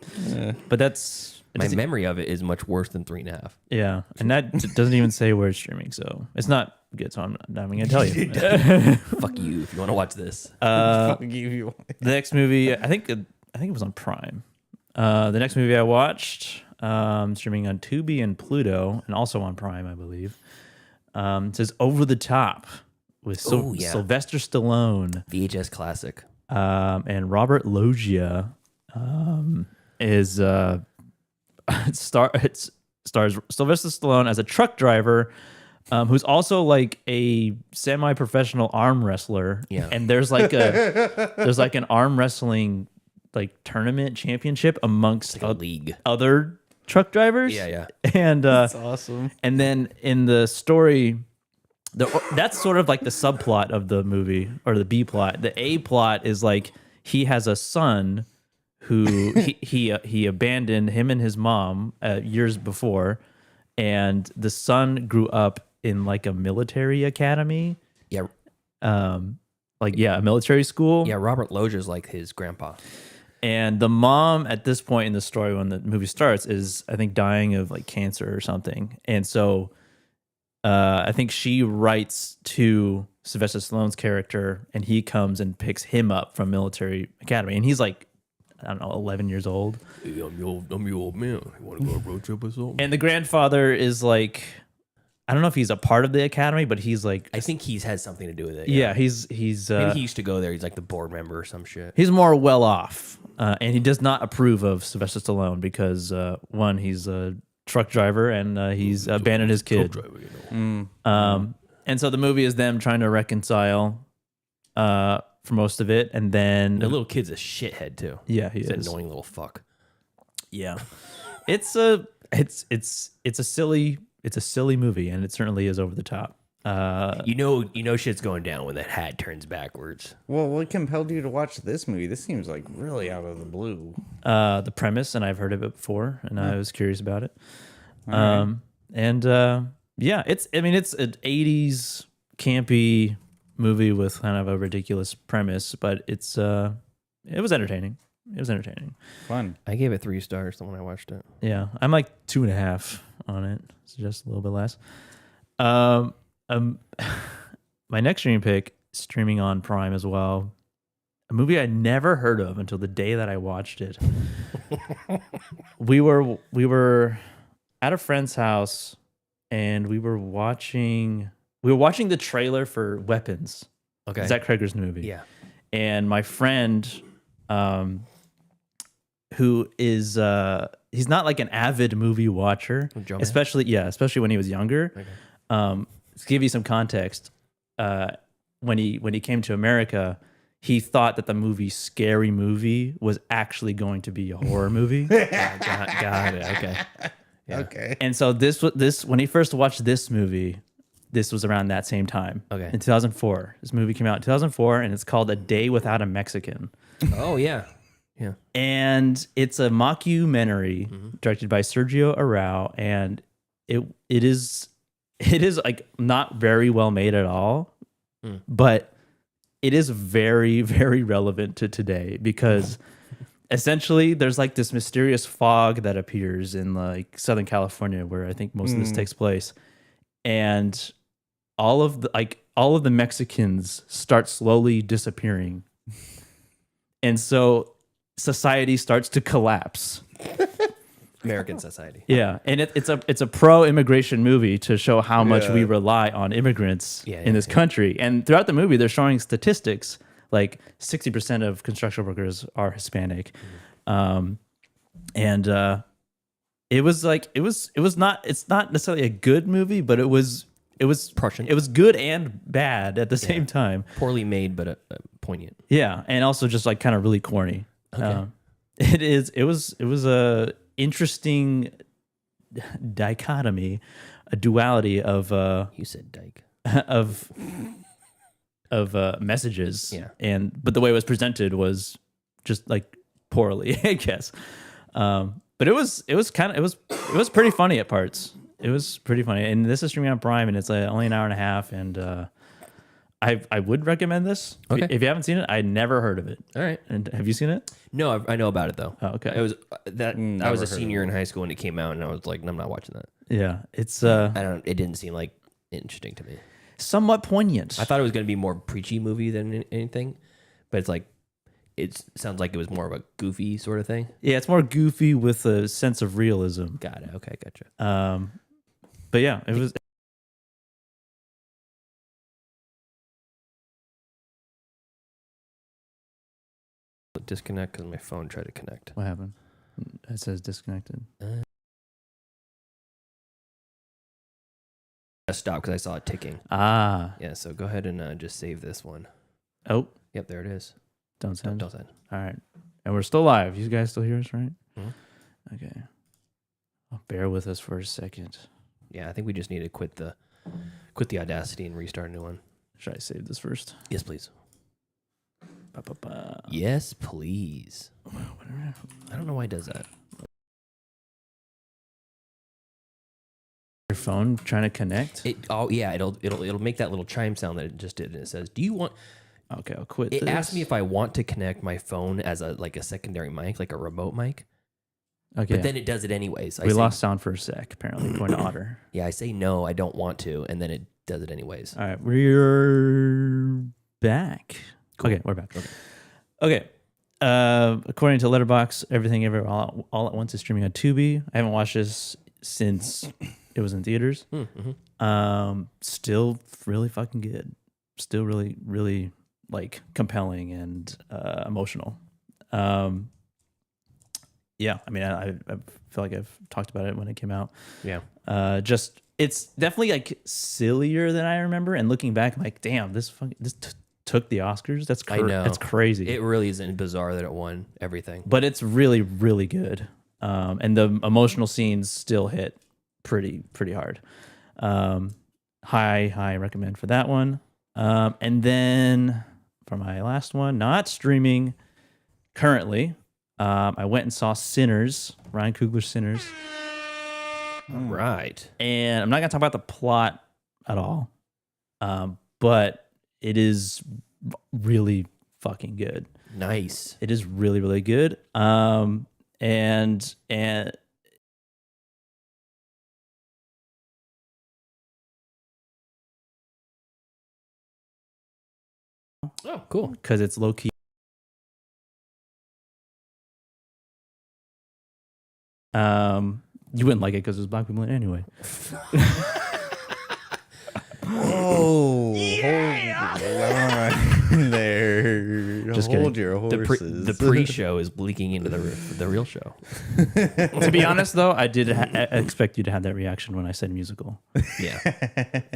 But that's My memory of it is much worse than 3.5. yeah, and that doesn't even say where it's streaming, so it's not good. So I'm not even gonna tell you. Fuck you if you want to watch this. The next movie, I think it was on Prime. The next movie I watched, streaming on Tubi and Pluto, and also on Prime, I believe. It says Over the Top with Oh, yeah. Sylvester Stallone VHS classic. and Robert Loggia. Is it stars Sylvester Stallone as a truck driver. Who's also like a semi-professional arm wrestler, Yeah. and there's like an arm wrestling like tournament championship amongst Like a league. other truck drivers. Yeah. And That's awesome. and then in the story, that's sort of like the subplot of the movie or the B plot. The A plot is like he has a son who he abandoned him and his mom years before, and the son grew up in like a military academy. Yeah. A military school. Yeah, Robert Loggia's like his grandpa. And the mom at this point in the story when the movie starts is, I think, dying of like cancer or something. And so I think she writes to Sylvester Stallone's character, and he comes and picks him up from military academy, and he's like, I don't know, 11 years old. Hey, I'm your old man. You want to go on a road trip or something? And the grandfather is like, I don't know if he's a part of the academy, but he's like, I think he's had something to do with it. yeah, he's Maybe he used to go there. He's like the board member or some shit. he's more well off, and he does not approve of Sylvester Stallone because one, he's a truck driver, and he's abandoned his kid. Truck driver, you know. And so the movie is them trying to reconcile for most of it, and then The little kid's a shithead too. yeah, he He's an is. annoying little fuck. Yeah, it's a silly movie, and it certainly is over the top. You know shit's going down when that hat turns backwards. Well, what compelled you to watch this movie? This seems like really out of the blue. The premise, and I've heard of it before, and I was curious about it. right. Yeah, it's an 80s campy movie with kind of a ridiculous premise, but it was entertaining. It was entertaining. Fun. I gave it 3 stars the when I watched it. Yeah, I'm like 2.5 on it, so just a little bit less. My next stream pick, streaming on Prime as well, a movie I never heard of until the day that I watched it. we were at a friend's house, and we were watching the trailer for Weapons. Okay. Zach Cregger's movie. Yeah. And my friend, who is he's not like an avid movie watcher, Joe especially when he was younger. Okay. To give you some context, when he came to America, he thought that the movie Scary Movie was actually going to be a horror movie. Got it. Okay. Yeah. Okay. And so this when he first watched this movie, this was around that same time. Okay. In 2004. This movie came out in 2004, and it's called A Day Without a Mexican. Oh yeah. Yeah. And it's a mockumentary directed by Sergio Arau, and it is like not very well made at all, but it is very, very relevant to today because essentially there's like this mysterious fog that appears in like Southern California, where I think most of this takes place, and all of the Mexicans start slowly disappearing, and so society starts to collapse. American society. Yeah, and it's a pro-immigration movie to show how much we rely on immigrants in this country. And throughout the movie, they're showing statistics like 60% of construction workers are Hispanic, and it's not necessarily a good movie, but it was Prussian. It was good and bad at the same time. Poorly made, but poignant. Yeah, and also just like kind of really corny. Okay. It was a interesting dichotomy, a duality of You said dyke. of messages. Yeah. But the way it was presented was just like poorly, I guess. But it was pretty funny at parts. It was pretty funny, and this is streaming on Prime, and it's only an hour and a half, and I would recommend this. Okay. If you haven't seen it, I never heard of it. All right. And have you seen it? No, I know about it though. Oh, okay. It was that I Never was a heard of senior in high school when it came out, and I was like, I'm not watching that. Yeah, it's It didn't seem like interesting to me. somewhat poignant. I thought it was going to be more preachy movie than anything, but it's like it sounds like it was more of a goofy sort of thing. Yeah, it's more goofy with a sense of realism. Got it. Okay, gotcha. But yeah, it was. Disconnect because my phone tried to connect. What happened? It says disconnected. Stop because I saw it ticking. Ah. Yeah, so go ahead and just save this one. Oh, Yep, there it is. don't send. Don't send. All right. And we're still live. You guys still hear us, right? Mhm. Okay. Bear with us for a second. Yeah, I think we just need to quit the Audacity and restart a new one. Should I save this first? Yes, please. Ba-ba-ba. Yes, please. I don't know why it does that. Your phone trying to connect? It'll make that little chime sound that it just did, and it says, "Do you want?" Okay, I'll quit. It this. asked me if I want to connect my phone as a secondary mic, like a remote mic. Okay. But then it does it anyways. We lost sound for a sec, apparently, according to Otter. Yeah, I say no, I don't want to, and then it does it anyways. All right, we're back. Cool. Okay, we're back. Okay. According to Letterboxd, Everything Everywhere All at Once is streaming on Tubi. I haven't watched this since it was in theaters. Still really fucking good. Still really, really like compelling and emotional. Yeah, I mean, I feel like I've talked about it when it came out. Yeah. Just it's definitely like sillier than I remember. And looking back, I'm like, damn, this took the Oscars. That's I know. That's crazy. It really isn't bizarre that it won everything. But it's really, really good. And the emotional scenes still hit pretty hard. High recommend for that one. And then for my last one, not streaming currently, I went and saw Sinners, Ryan Coogler's Sinners. Right. And I'm not going to talk about the plot at all, but it is really fucking good. Nice. It is really, really good. And oh, cool. Because it's low key. You wouldn't like it because it was black people in it anyway. Oh, hold on there. Just Hold kidding. your horses. The pre-show is leaking into the real show. To be honest, though, I did expect you to have that reaction when I said musical. Yeah.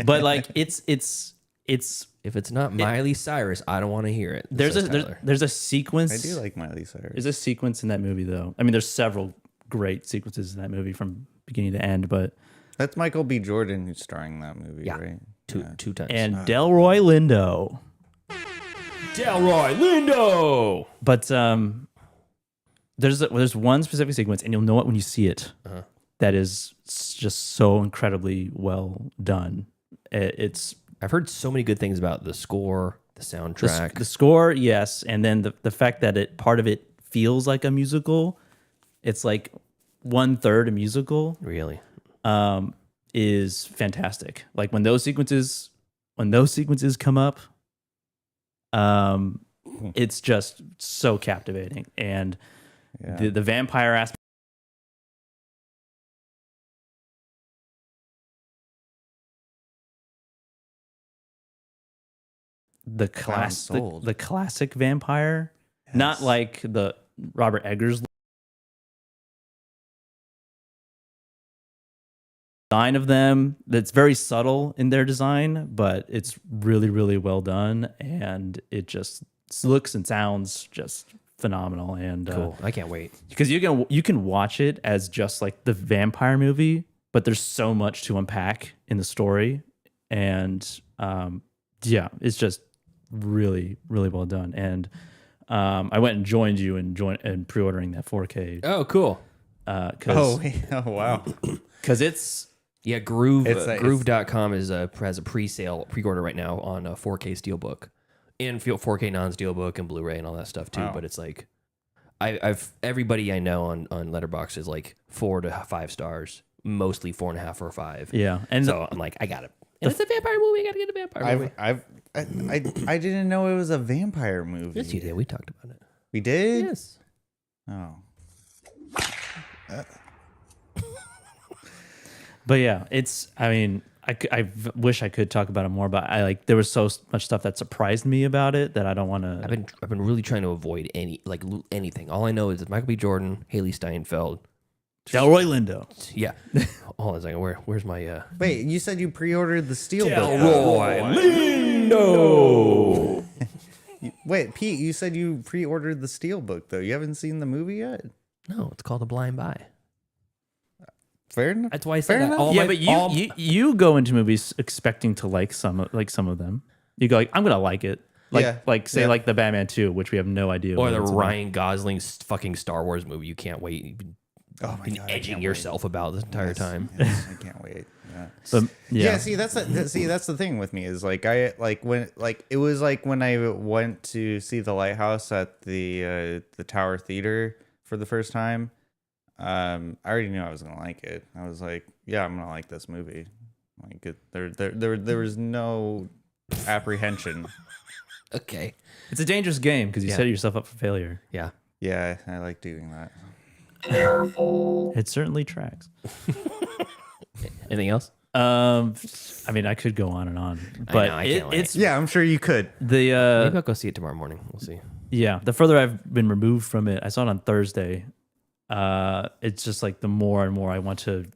But like, it's If it's not Miley Cyrus, I don't want to hear it. there's says a Tyler. there's a sequence. I do like Miley Cyrus. There's a sequence in that movie, though. I mean, there's several great sequences in that movie from beginning to end, but That's Michael B. Jordan who's starring that movie, Yeah. right? Two times. and Delroy Lindo. Delroy Lindo. But there's one specific sequence, and you'll know it when you see it. That is just so incredibly well done. It's I've heard so many good things about the score, the soundtrack. the score, yes, and then the fact that part of it feels like a musical. It's like 1/3 a musical. Really? Is fantastic. Like when those sequences come up, it's just so captivating. And the vampire aspect, the classic vampire, not like the Robert Eggers design of them. That's very subtle in their design, but it's really, really well done, and it just looks and sounds just phenomenal. And Cool. I can't wait. because you can watch it as just like the vampire movie, but there's so much to unpack in the story, and yeah, it's just really, really well done. And I went and joined you and pre-ordering that 4K. Oh, cool. Oh, wow. Because it's Yeah, Groove. It's like- Groove.com has a pre-order right now on a 4K Steelbook, and 4K non-Steelbook and Blu-ray and all that stuff too. Wow. But it's like, I've everybody I know on Letterboxd is like 4 to 5 stars, mostly 4.5 or 5. yeah, and So I'm like, I got it. And it's a vampire movie. I gotta get a vampire movie. I didn't know it was a vampire movie. Yes, you did. We talked about it. We did? Yes. Oh. But yeah, it's. I mean, I wish I could talk about it more, but there was so much stuff that surprised me about it that I don't want to. I've been really trying to avoid anything. All I know is that Michael B. Jordan, Haley Steinfeld, Delroy Lindo. yeah. Hold on a second. Where's my Wait, you said you pre-ordered the Steelbook. Lindo? Wait, Pete, you said you pre-ordered the Steelbook, though. You haven't seen the movie yet? No, it's called A Blind Buy. Fair enough. That's why I said Fair that. enough. Yeah, but you go into movies expecting to like some of them. You go like, I'm gonna like it. Like like the Batman 2, which we have no idea. Or what the it's about. Ryan Gosling fucking Star Wars movie. You can't wait. You've been, Oh my been God, I edging can't yourself about this entire time. Yes, I can't wait. Yeah. But, Yeah, see that's the thing with me is like it was like when I went to see The Lighthouse at the Tower Theater for the first time. I already knew I was gonna like it. I was like, yeah, I'm gonna like this movie. Like there was no apprehension. Okay. It's a dangerous game because you Yeah. set yourself up for failure. Yeah. Yeah, I like doing that. It certainly tracks. Anything else? I mean, I could go on and on, but I can't wait. it's Yeah, I'm sure you could. Maybe the I'll go see it tomorrow morning. We'll see. yeah. The further I've been removed from it, I saw it on Thursday. It's just like the more and more I want to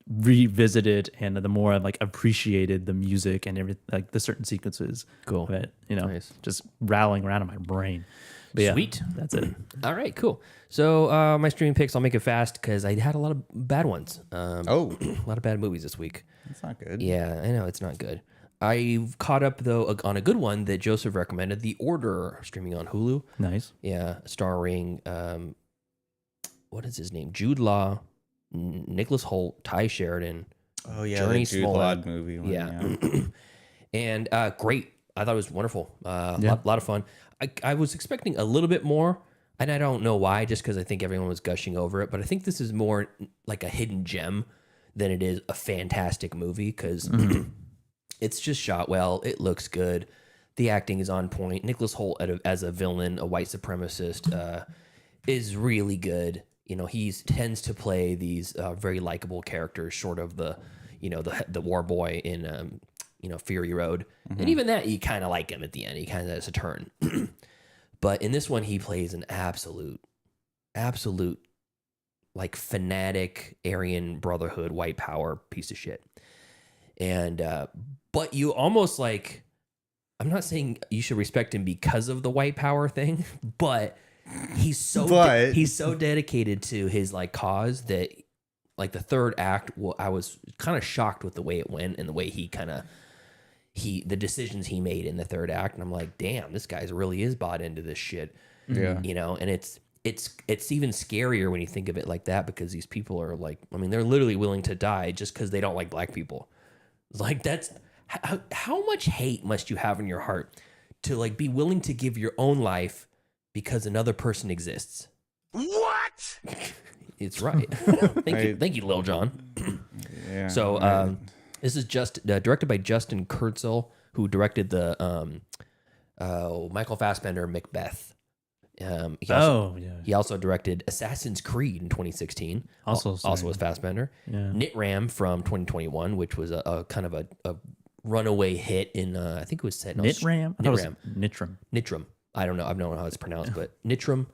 revisit it, and the more I've like appreciated the music and everything, like the certain sequences. Cool. of it, you know, Nice. just rattling around in my brain. But yeah, Sweet. that's it. All right, cool. So my streaming picks, I'll make it fast because I had a lot of bad ones. Oh, A lot of bad movies this week. that's not good. Yeah, I know it's not good. I've caught up though on a good one that Joseph recommended, The Order, streaming on Hulu. Nice. Yeah, starring what is his name? Jude Law, Nicholas Hoult, Ty Sheridan. Oh yeah, Journey the Jude Smollett. Law movie. One, Yeah. And great. I thought it was wonderful. Yeah. Lot of fun. I was expecting a little bit more, and I don't know why, just because I think everyone was gushing over it. But I think this is more like a hidden gem than it is a fantastic movie, because it's just shot well. It looks good. The acting is on point. Nicholas Hoult as a villain, a white supremacist, is really good. You know, he tends to play these very likable characters, short of the war boy in Fury Road. And even that, you kind of like him at the end. He kind of has a turn. But in this one, he plays an absolute, like fanatic Aryan Brotherhood, white power piece of shit. And but you almost like, I'm not saying you should respect him because of the white power thing, but he's so dedicated to his like cause that like the third act, I was kind of shocked with the way it went and the way the decisions he made in the third act. And I'm like, damn, this guy's really is bought into this shit. Yeah. You know, and it's even scarier when you think of it like that, because these people are like, I mean, they're literally willing to die just because they don't like black people. Like, that's how much hate must you have in your heart to like be willing to give your own life because another person exists? What? It's right. Thank you, Lil Jon. Yeah. So this is just directed by Justin Kurzel, who directed the Michael Fassbender Macbeth. He also directed Assassin's Creed in 2016. Also was Fassbender. Yeah. Nitram from 2021, which was a kind of a runaway hit in I think it was set in Nitram? I thought it was Nitram. Nitram. I don't know. I don't know how it's pronounced, but Nitram.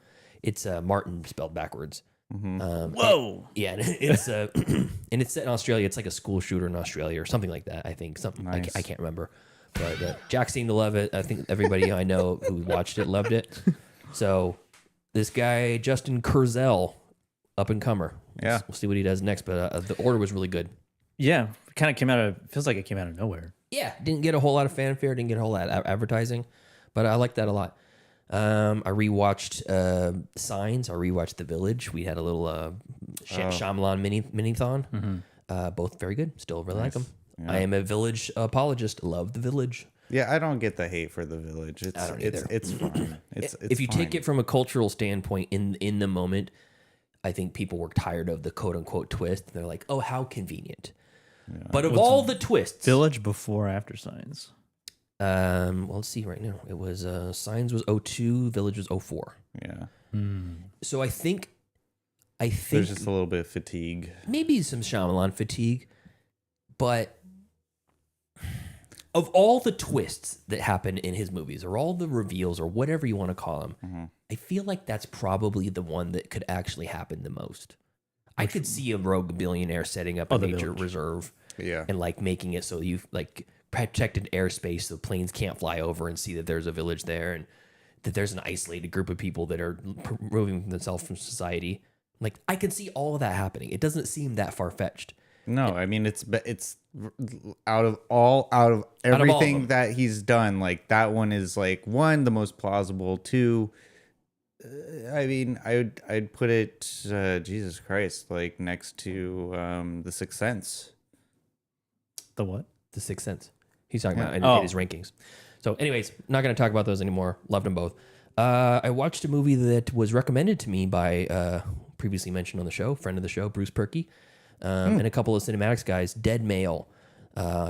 It's Martin spelled backwards. Whoa. Yeah, and it's and it's set in Australia. It's like a school shooter in Australia or something like that. I think something Nice. I can't remember, but Jack seemed to love it. I think everybody I know who watched it loved it. So this guy Justin Kurzel, up and comer. Yeah. We'll see what he does next. But The Order was really good. Yeah. Kind of feels like it came out of nowhere. Yeah, didn't get a whole lot of fanfare, didn't get a whole lot of advertising, but I like that a lot. I rewatched Signs. I rewatched The Village. We had a little Shyamalan mini-thon. Both very good. Still really like them. Yeah. I am a Village apologist. Love The Village. Yeah, I don't get the hate for The Village. I don't either. It's fine. It's if you take fine. it from a cultural standpoint, in the moment, I think people were tired of the quote-unquote twist. They're like, oh, how convenient. Yeah. But of all the twists... Village before or after Signs? Well, let's see right now. It was Signs was 02, Village was 04. Yeah. So I think there's just a little bit of fatigue. Maybe some Shyamalan fatigue, but of all the twists that happen in his movies, or all the reveals, or whatever you want to call them, I feel like that's probably the one that could actually happen the most. I could see a rogue billionaire setting up a nature reserve, and like making it so you've like protected airspace so planes can't fly over and see that there's a village there, and that there's an isolated group of people that are removing themselves from society. Like, I can see all of that happening. It doesn't seem that far-fetched. No, I mean, it's out of everything that he's done, like that one is like, one, the most plausible. Two, I mean, I'd put it, Jesus Christ, like next to The Sixth Sense. The what? The Sixth Sense. He's talking about in his rankings. So anyways, not going to talk about those anymore. Loved them both. I watched a movie that was recommended to me by previously mentioned on the show, friend of the show, Bruce Perky, and a couple of cinematics guys, Dead Male,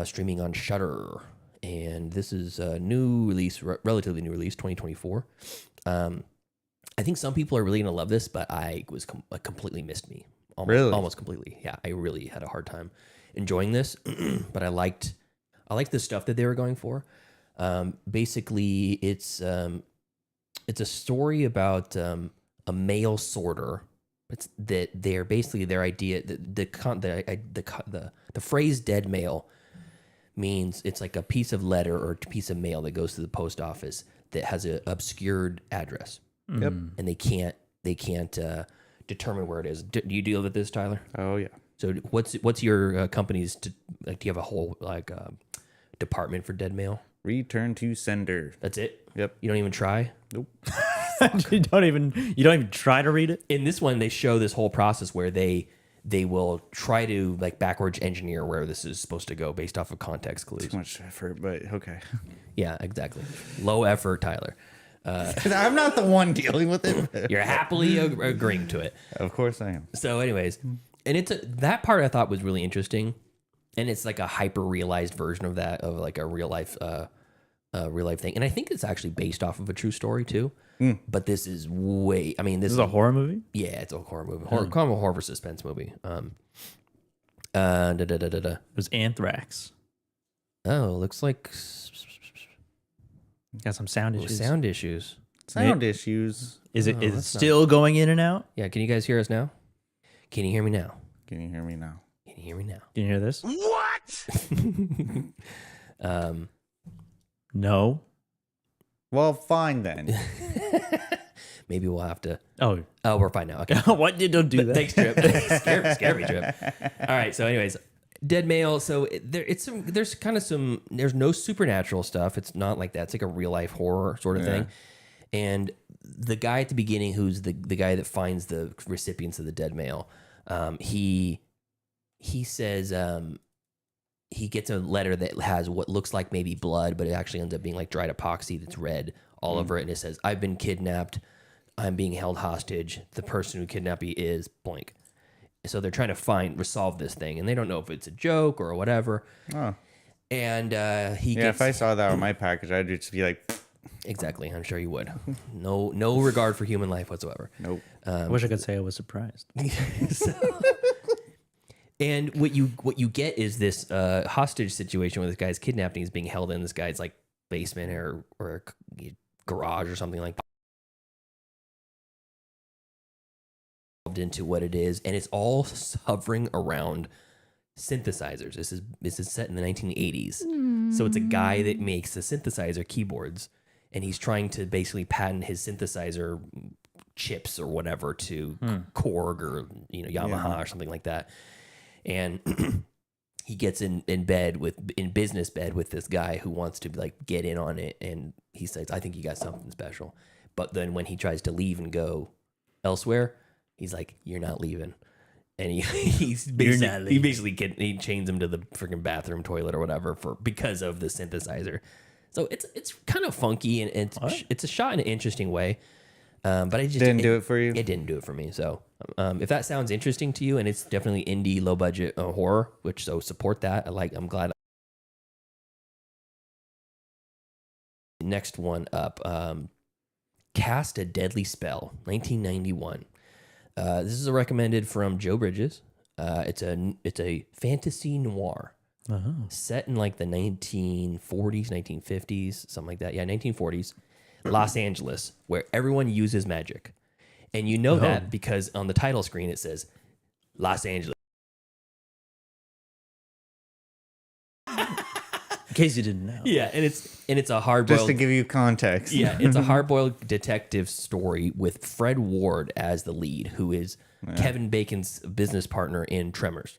streaming on Shudder. And this is a new release, relatively new release, 2024. I think some people are really going to love this, but I was completely missed me. Almost completely. Yeah, I really had a hard time enjoying this, but I liked the stuff that they were going for. Basically, it's a story about a mail sorter. It's that they're basically their idea. The phrase "dead mail" means it's like a piece of letter or a piece of mail that goes to the post office that has an obscured address. Yep. And they can't determine where it is. Do you deal with this, Tyler? Oh yeah. So what's your company's? Do you have a whole department for dead mail? Return to sender. That's it. Yep. You don't even try. Nope. you don't even try to read it. In this one, they show this whole process where they will try to backwards engineer where this is supposed to go based off of context clues. Too much effort, but okay. Yeah, exactly. Low effort, Tyler. I'm not the one dealing with it. You're happily agreeing to it. Of course I am. So, anyways, and that part I thought was really interesting, and it's like a hyper realized version of that, of like a real life thing, and I think it's actually based off of a true story too. But this is way. I mean, this is a horror movie. Yeah, it's a horror movie. Horror suspense movie. It was Anthrax. Oh, looks like got some sound issues. Sound issues. Is it still going in and out? Yeah. Can you guys hear us now? Can you hear me now? Can you hear me now? Can you hear me now? Can you hear this? What? No. Well, fine then. Maybe we'll have to. Oh, we're fine now. Okay. What? You don't do that. Thanks, Trip. Scare me, Trip. All right. So, anyways, Dead Male. So there's no supernatural stuff. It's not like that. It's like a real life horror sort of thing. And the guy at the beginning, who's the guy that finds the recipients of the dead mail, he says he gets a letter that has what looks like maybe blood, but it actually ends up being like dried epoxy that's red all over it, and it says, "I've been kidnapped. I'm being held hostage. The person who kidnapped me is blank." So they're trying to resolve this thing, and they don't know if it's a joke or whatever. Oh. And if I saw that on my package, I'd just be like, exactly. I'm sure you would. No regard for human life whatsoever. Nope. I wish I could say I was surprised. And what you get is this hostage situation where this guy's kidnapped and he's being held in this guy's like basement or garage or something like that. Into what it is, and it's all hovering around synthesizers. This is set in the 1980s. So it's a guy that makes the synthesizer keyboards, and he's trying to basically patent his synthesizer chips or whatever to Korg or Yamaha or something like that. And he gets in business bed with this guy who wants to like get in on it, and he says, "I think you got something special." But then when he tries to leave and go elsewhere, he's like, "You're not leaving," and he chains him to the freaking bathroom toilet or whatever because of the synthesizer. So it's kind of funky, and it's a shot in an interesting way. But I just didn't do it for you. It didn't do it for me. So if that sounds interesting to you, and it's definitely indie, low budget horror, so support that. I'm glad. Next one up, Cast a Deadly Spell, 1991. This is a recommended from Joe Bridges. It's a fantasy noir set in like the 1940s, 1950s, something like that. Yeah, 1940s, Los Angeles, where everyone uses magic. And you know that because on the title screen it says Los Angeles. In case you didn't know. Yeah, and it's a hard-boiled... Just to give you context. Yeah, it's a hard-boiled detective story with Fred Ward as the lead, who is Kevin Bacon's business partner in Tremors.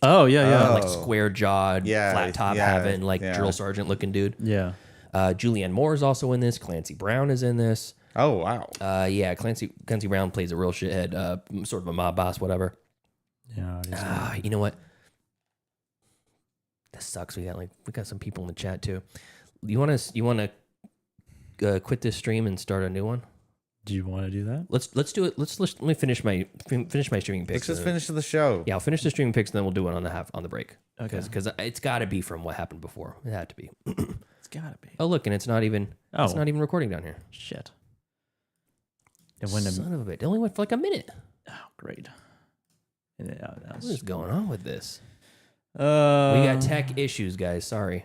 Oh, yeah. Like square-jawed, flat-top having, drill sergeant-looking dude. Yeah. Julianne Moore is also in this. Clancy Brown is in this. Oh, wow. Yeah, Clancy Brown plays a real shithead, sort of a mob boss, whatever. Yeah. You know what? This sucks. We got some people in the chat too. You want to quit this stream and start a new one? Do you want to do that? Let's do it. Let me finish my streaming picks. Let's just finish the show. Yeah, I'll finish the streaming picks and then we'll do it on the break. Okay. Because it's got to be from what happened before. It had to be. It's gotta be. Oh look, and it's not even. Oh. It's not even recording down here. Shit. It went Son of a bitch! It only went for like a minute. Oh, great. What is going on with this? We We got tech issues, guys. Sorry.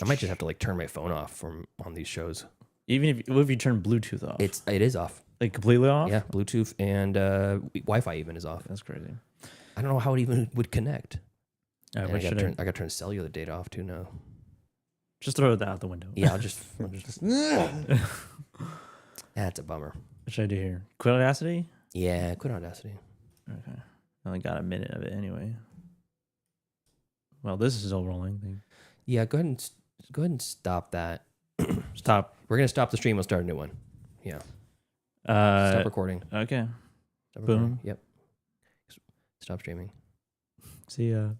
I might just have to like turn my phone off from on these shows. Even if you turn Bluetooth off, It is off. like completely off. Yeah, Bluetooth and Wi-Fi even is off. That's crazy. I don't know how it even would connect. I And I should got to turn cellular data off too now. just throw that out the window. Yeah, I'll just that's a bummer. What should I do here? Quit Audacity? Yeah, quit Audacity. Okay. I only got a minute of it anyway. Well, this is still rolling. Yeah, go ahead and stop that. Stop. We're gonna stop the stream. We'll start a new one. Yeah. Stop recording. Okay. Stop Boom. recording. Yep. Stop streaming. See ya.